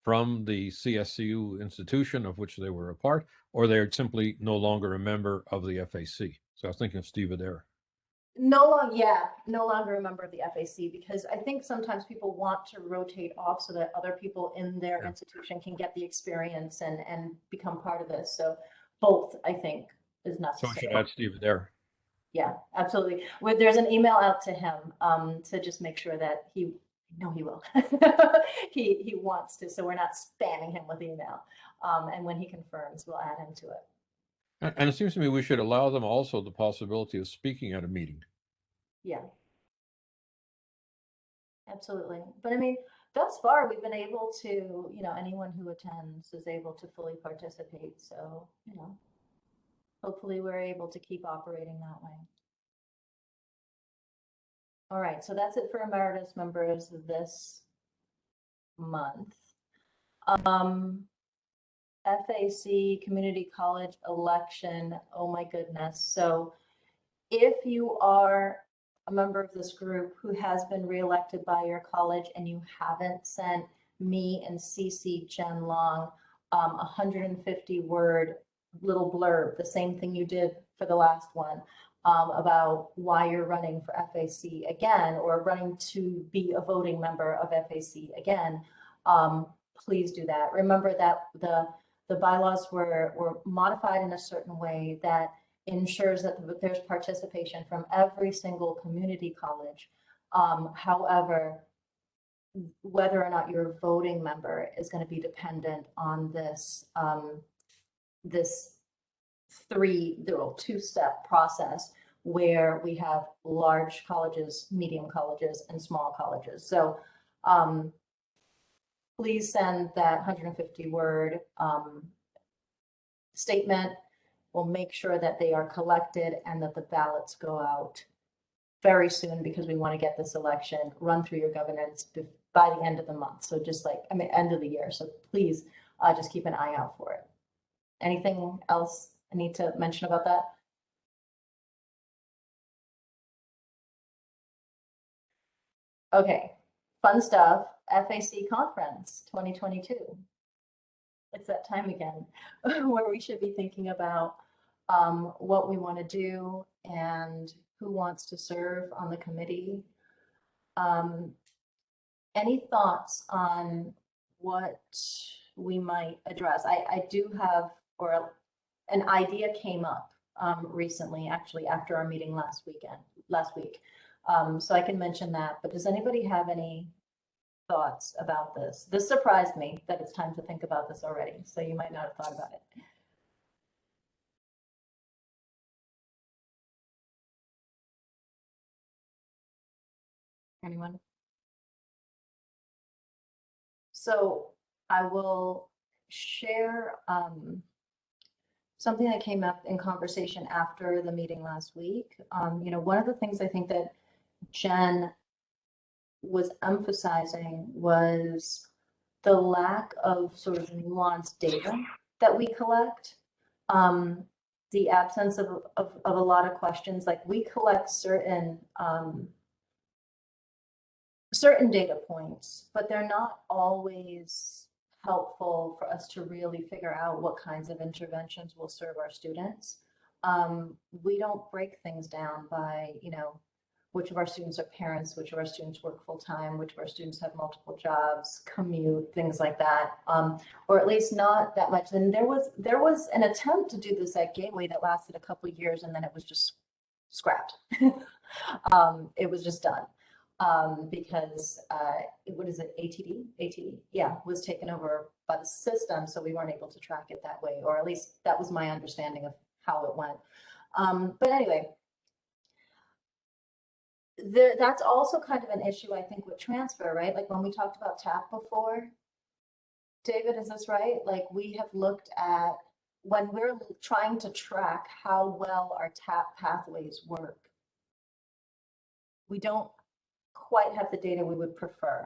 from the CSCU institution of which they were a part, or they're simply no longer a member of the FAC. So I was thinking of Steve Adair. No longer a member of the FAC, because I think sometimes people want to rotate off so that other people in their institution can get the experience and become part of this. So both, I think, is So I necessary. should add Steve Adair. Yeah, absolutely. There's an email out to him to just make sure that he will. he wants to, so we're not spamming him with email. And when he confirms, we'll add him to it. And it seems to me we should allow them also the possibility of speaking at a meeting. Yeah. Absolutely. But I mean, thus far, we've been able to, anyone who attends is able to fully participate. So, hopefully we're able to keep operating that way. All right, so that's it for emeritus members this month. FAC community college election, oh my goodness. So if you are a member of this group who has been reelected by your college and you haven't sent me and CC Jen Long 150-word little blurb, the same thing you did for the last one, about why you're running for FAC again, or running to be a voting member of FAC again, please do that. Remember that the bylaws were modified in a certain way that ensures that there's participation from every single community college. However, whether or not you're a voting member is going to be dependent on this two-step process where we have large colleges, medium colleges, and small colleges. So please send that 150-word statement. We'll make sure that they are collected and that the ballots go out very soon, because we want to get this election run through your governance by the end of the month. So just end of the year. So please just keep an eye out for it. Anything else I need to mention about that? Okay, fun stuff. FAC Conference 2022. It's that time again where we should be thinking about what we want to do and who wants to serve on the committee. Any thoughts on what we might address? I do have, or an idea came up recently, actually, after our meeting last week. So I can mention that, but does anybody have any thoughts about this? This surprised me that it's time to think about this already, so you might not have thought about it. Anyone? So I will share something that came up in conversation after the meeting last week. One of the things I think that Jen was emphasizing was the lack of sort of nuanced data that we collect. The absence of a lot of questions. Like, we collect certain data points, but they're not always helpful for us to really figure out what kinds of interventions will serve our students. We don't break things down by, which of our students are parents, which of our students work full-time, which of our students have multiple jobs, commute, things like that, or at least not that much. And there was an attempt to do this at Gateway that lasted a couple of years, and then it was just scrapped. It was just done because what is it, ATD? Yeah, was taken over by the system, so we weren't able to track it that way, or at least that was my understanding of how it went. But anyway, that's also kind of an issue, I think, with transfer, right? Like when we talked about TAP before, David, is this right? Like, we have looked at, when we're trying to track how well our TAP pathways work, we don't quite have the data we would prefer.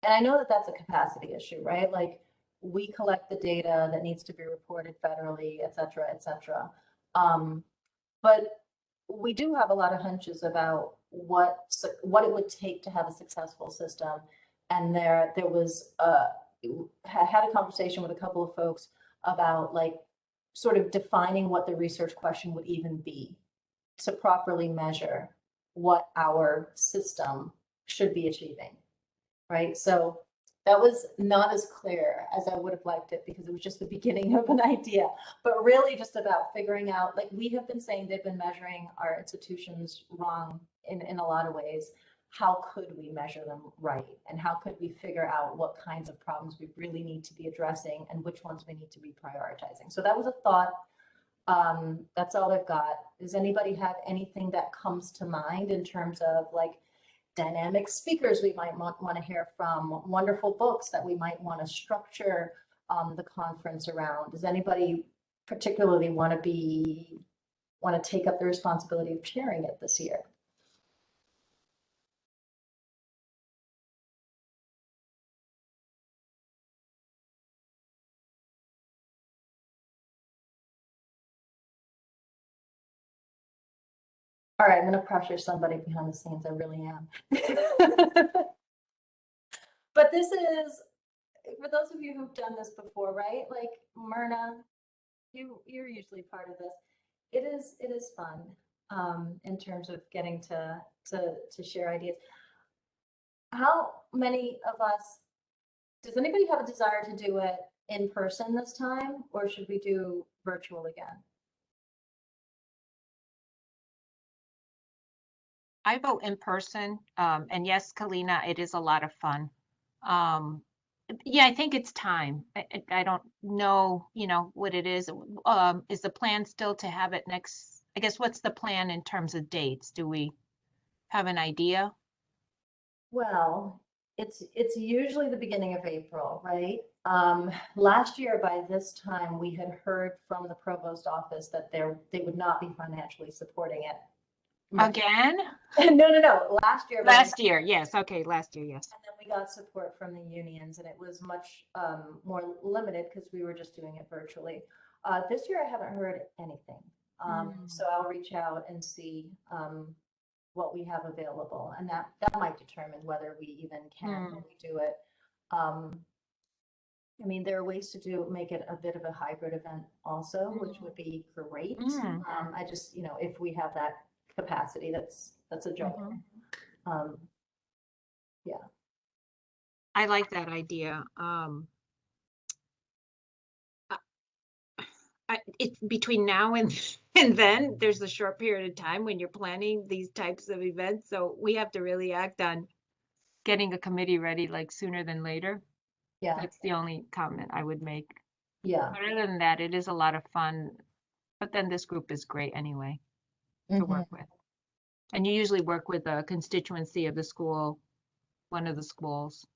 And I know that that's a capacity issue, right? Like, we collect the data that needs to be reported federally, et cetera, et cetera. But we do have a lot of hunches about what it would take to have a successful system. And there was had a conversation with a couple of folks about like sort of defining what the research question would even be to properly measure what our system should be achieving, right? So that was not as clear as I would have liked it because it was just the beginning of an idea, but really just about figuring out, like we have been saying they've been measuring our institutions wrong in a lot of ways. How could we measure them right? And how could we figure out what kinds of problems we really need to be addressing and which ones we need to be prioritizing? So that was a thought. That's all I've got. Does anybody have anything that comes to mind in terms of like dynamic speakers we might want to hear from, wonderful books that we might want to structure the conference around? Does anybody particularly want to take up the responsibility of chairing it this year? All right, I'm going to pressure somebody behind the scenes. I really am. But this is, for those of you who've done this before, right? Like Myrna, you're usually part of this. It is fun in terms of getting to share ideas. How many of us, does anybody have a desire to do it in person this time, or should we do virtual again? I vote in person. And yes, Kalina, it is a lot of fun. Yeah, I think it's time. I don't know, what it is. Is the plan still to have it next? I guess what's the plan in terms of dates? Do we have an idea? Well, it's usually the beginning of April, right? Last year by this time, we had heard from the provost office that they would not be financially supporting it. Again? No. Last year. Last year, yes. Okay, last year, yes. And then we got support from the unions, and it was much more limited because we were just doing it virtually. This year, I haven't heard anything. So I'll reach out and see what we have available, and that might determine whether we even can really do it. I mean, there are ways to make it a bit of a hybrid event also, which would be great. I just, if we have that capacity, that's a job. Yeah. I like that idea. It's between now and then there's a short period of time when you're planning these types of events. So we have to really act on getting a committee ready like sooner than later. Yeah. That's the only comment I would make. Yeah. But other than that, it is a lot of fun. But then this group is great anyway to work with. And you usually work with a constituency of the school, one of the schools.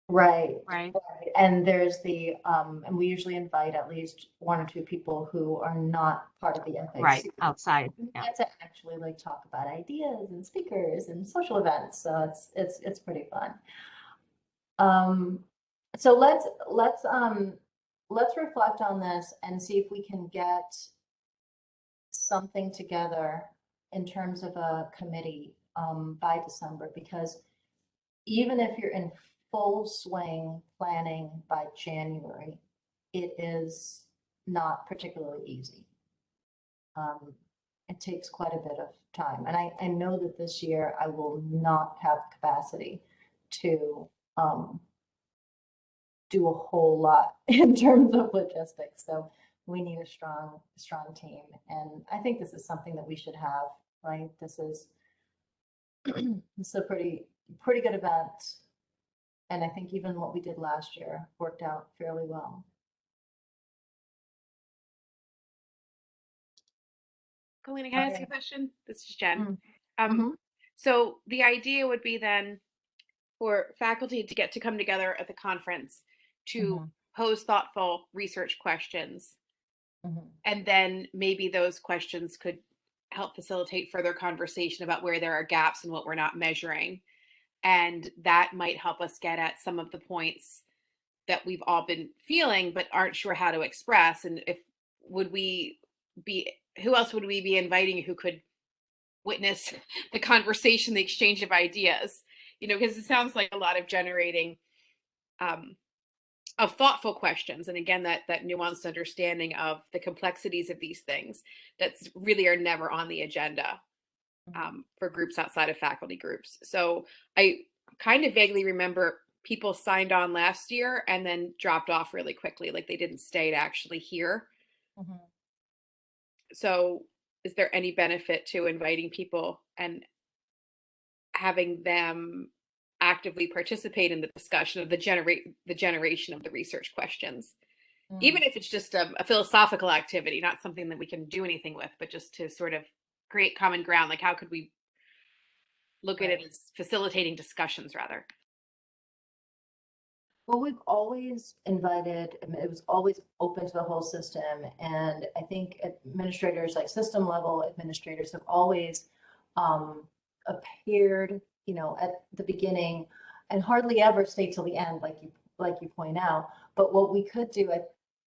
Right. Right. And there's and we usually invite at least one or two people who are not part of the FAC. Right, outside. Yeah. To actually like talk about ideas and speakers and social events. So it's pretty fun. So let's reflect on this and see if we can get something together in terms of a committee by December, because even if you're in full swing planning by January, it is not particularly easy. It takes quite a bit of time. And I know that this year I will not have capacity to do a whole lot in terms of logistics. So we need a strong team. And I think this is something that we should have, right? This is a pretty good event. And I think even what we did last year worked out fairly well. Colleen, can I ask you a question? This is Jen. Mm-hmm. So the idea would be then for faculty to get to come together at the conference to pose thoughtful research questions. And then maybe those questions could help facilitate further conversation about where there are gaps and what we're not measuring. And that might help us get at some of the points that we've all been feeling, but aren't sure how to express. And who else would we be inviting who could witness the conversation, the exchange of ideas? Because it sounds like a lot of generating thoughtful questions. And again, that nuanced understanding of the complexities of these things that's really are never on the agenda for groups outside of faculty groups. So I kind of vaguely remember people signed on last year and then dropped off really quickly, like they didn't stay to actually hear. So is there any benefit to inviting people and having them actively participate in the discussion of the generation of the research questions, even if it's just a philosophical activity, not something that we can do anything with, but just to sort of create common ground? Like, how could we look at it as facilitating discussions rather? Well, we've always invited, I mean, it was always open to the whole system. And I think administrators, like system level administrators, have always appeared, you know, at the beginning and hardly ever stay till the end, like you point out. But what we could do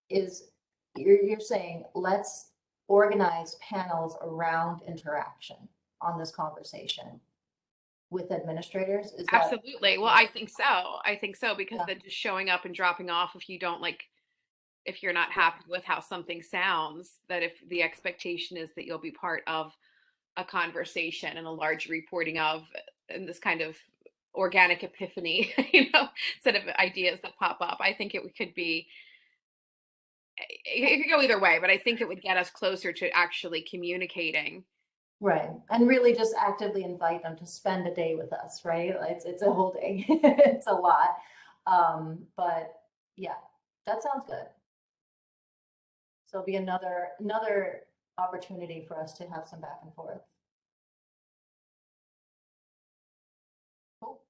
is you're saying, let's organize panels around interaction on this conversation with administrators. Is that Absolutely. Well, I think so, because Yeah. then just showing up and dropping off if you don't like, if you're not happy with how something sounds, that if the expectation is that you'll be part of a conversation and a large reporting of, and this kind of organic epiphany, you know, set of ideas that pop up, I think it could be, it could go either way, but I think it would get us closer to actually communicating. Right. And really just actively invite them to spend a day with us, right? It's a whole day. It's a lot. But yeah, that sounds good. So it'll be another opportunity for us to have some back and forth. Cool.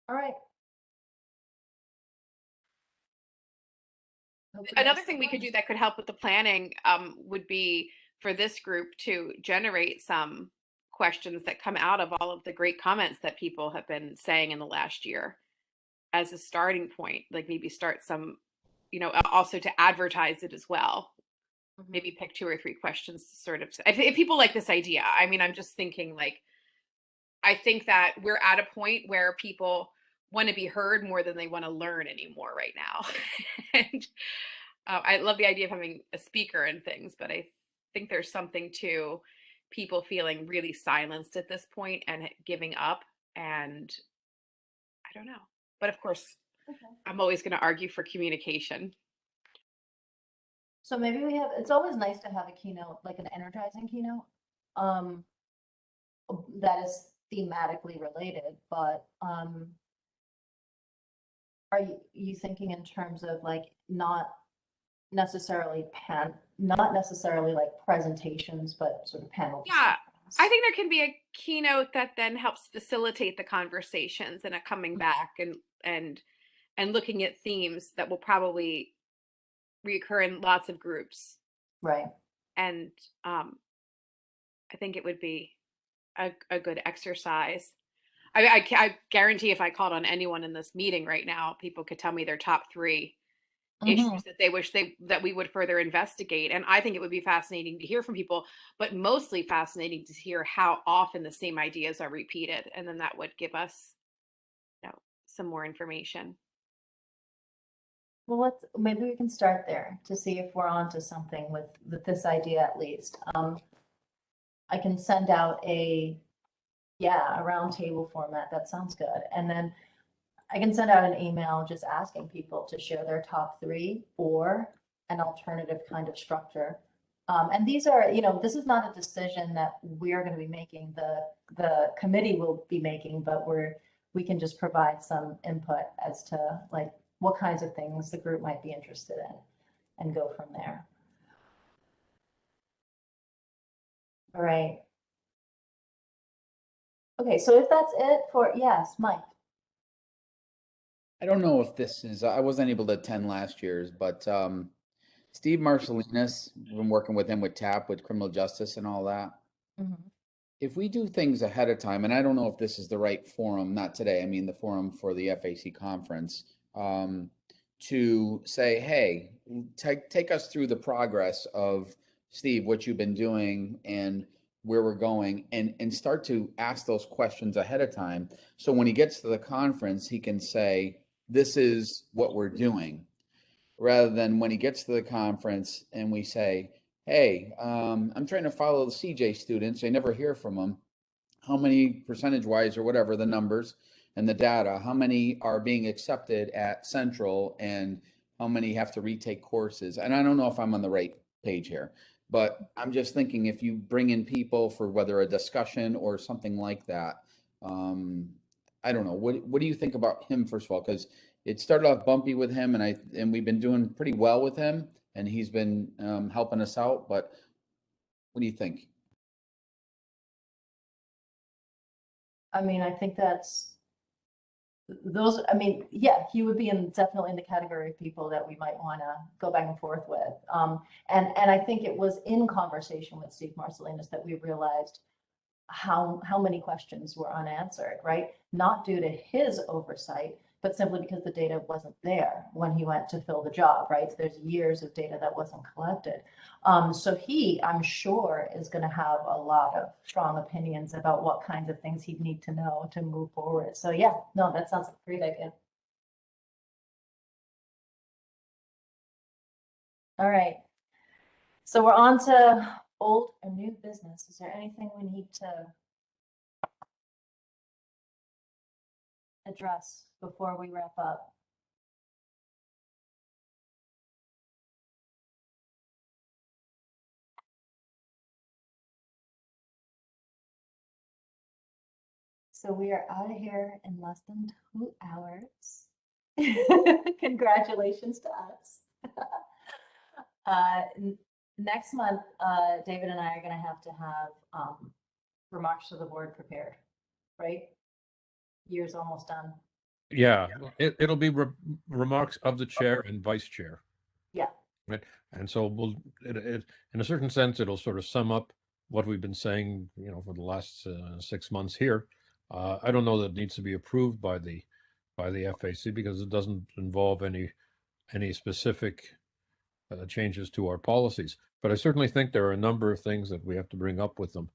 All right. Another thing we could do that could help with the planning would be for this group to generate some questions that come out of all of the great comments that people have been saying in the last year as a starting point. Like maybe start some, you know, also to advertise it as well. Maybe pick 2 or 3 questions to sort of, if people like this idea. I mean, I'm just thinking, like, I think that we're at a point where people want to be heard more than they want to learn anymore right now. And I love the idea of having a speaker and things, but I think there's something to people feeling really silenced at this point and giving up. And I don't know. But of course, I'm always going to argue for communication. So maybe it's always nice to have a keynote, like an energizing keynote, that is thematically related, but are you thinking in terms of like not necessarily like presentations, but sort of panel Yeah, discussions? I think there can be a keynote that then helps facilitate the conversations and a coming back and looking at themes that will probably reoccur in lots of groups. Right. And I think it would be a good exercise. I guarantee if I called on anyone in this meeting right now, people could tell me their top 3 issues that they wish that we would further investigate. And I think it would be fascinating to hear from people, but mostly fascinating to hear how often the same ideas are repeated. And then that would give us, you know, some more information. Well, maybe we can start there to see if we're onto something with this idea at least. I can send out a roundtable format. That sounds good. And then I can send out an email just asking people to share their top 3 or an alternative kind of structure. And these are, you know, this is not a decision that we're going to be making. The committee will be making, but we can just provide some input as to like what kinds of things the group might be interested in and go from there. All right. Okay, so if that's it for, yes, Mike. I don't know if this is, I wasn't able to attend last year's, but Steve Marcellinus, been working with him with TAP, with criminal justice and all that. If we do things ahead of time, and I don't know if this is the right forum, not today, I mean the forum for the FAC conference, to say, hey, take us through the progress of, Steve, what you've been doing, and where we're going and start to ask those questions ahead of time. So when he gets to the conference, he can say, this is what we're doing, rather than when he gets to the conference and we say, hey, I'm trying to follow the CJ students. I never hear from them. How many percentage wise or whatever the numbers and the data, how many are being accepted at Central and how many have to retake courses? And I don't know if I'm on the right page here, but I'm just thinking if you bring in people for whether a discussion or something like that, I don't know. What do you think about him, first of all? Because it started off bumpy with him, and we've been doing pretty well with him, and he's been helping us out. But what do you think? I mean, I think that's those. I mean, yeah, he would be definitely in the category of people that we might want to go back and forth with. And I think it was in conversation with Steve Marcellinus that we realized how many questions were unanswered, right? Not due to his oversight, but simply because the data wasn't there when he went to fill the job, right? So there's years of data that wasn't collected. So he, I'm sure, is going to have a lot of strong opinions about what kinds of things he'd need to know to move forward. So yeah, no, that sounds like a great idea. All right. So we're on to old and new business. Is there anything we need to address before we wrap up? So we are out of here in less than 2 hours. Congratulations to us. Next month, David and I are going to have remarks to the board prepared, right? Year's almost done. Yeah, it'll be remarks of the chair and vice chair. Yeah. Right. And so in a certain sense, it'll sort of sum up what we've been saying, for the last 6 months here. I don't know that it needs to be approved by the FAC because it doesn't involve any specific changes to our policies. But I certainly think there are a number of things that we have to bring up with them,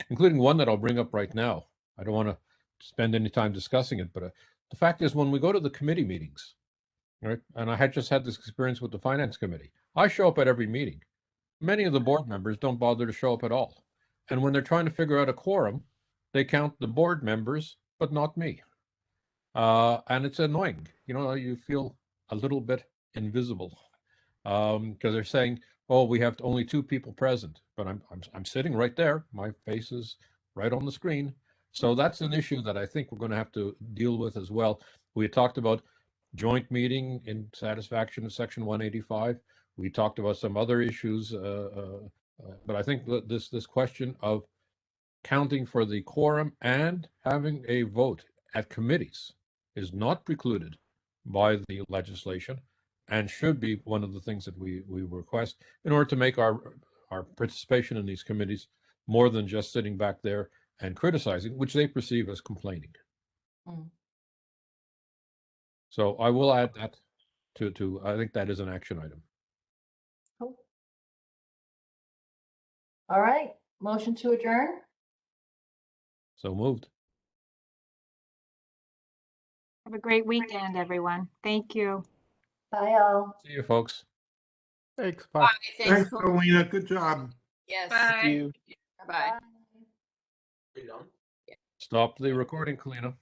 including one that I'll bring up right now. I don't want to spend any time discussing it, but the fact is, when we go to the committee meetings, right, and I had just had this experience with the finance committee, I show up at every meeting. Many of the board members don't bother to show up at all. And when they're trying to figure out a quorum, they count the board members, but not me. And it's annoying. You feel a little bit invisible because they're saying, "Oh, we have only 2 people present," but I'm sitting right there. My face is right on the screen. So that's an issue that I think we're going to have to deal with as well. We had talked about joint meeting in satisfaction of Section 185. We talked about some other issues, but I think that this question of counting for the quorum and having a vote at committees is not precluded by the legislation and should be one of the things that we request in order to make our participation in these committees more than just sitting back there and criticizing, which they perceive as complaining. Mm. So I will add that to I think that is an action item. Cool. All right, motion to adjourn. So moved. Have a great weekend, everyone. Thank you. Bye, all. See you, folks. Thanks. Bye. Bye. Thanks, Carolina. Good job. Yes. Bye. Bye. Stop the recording, Kalina.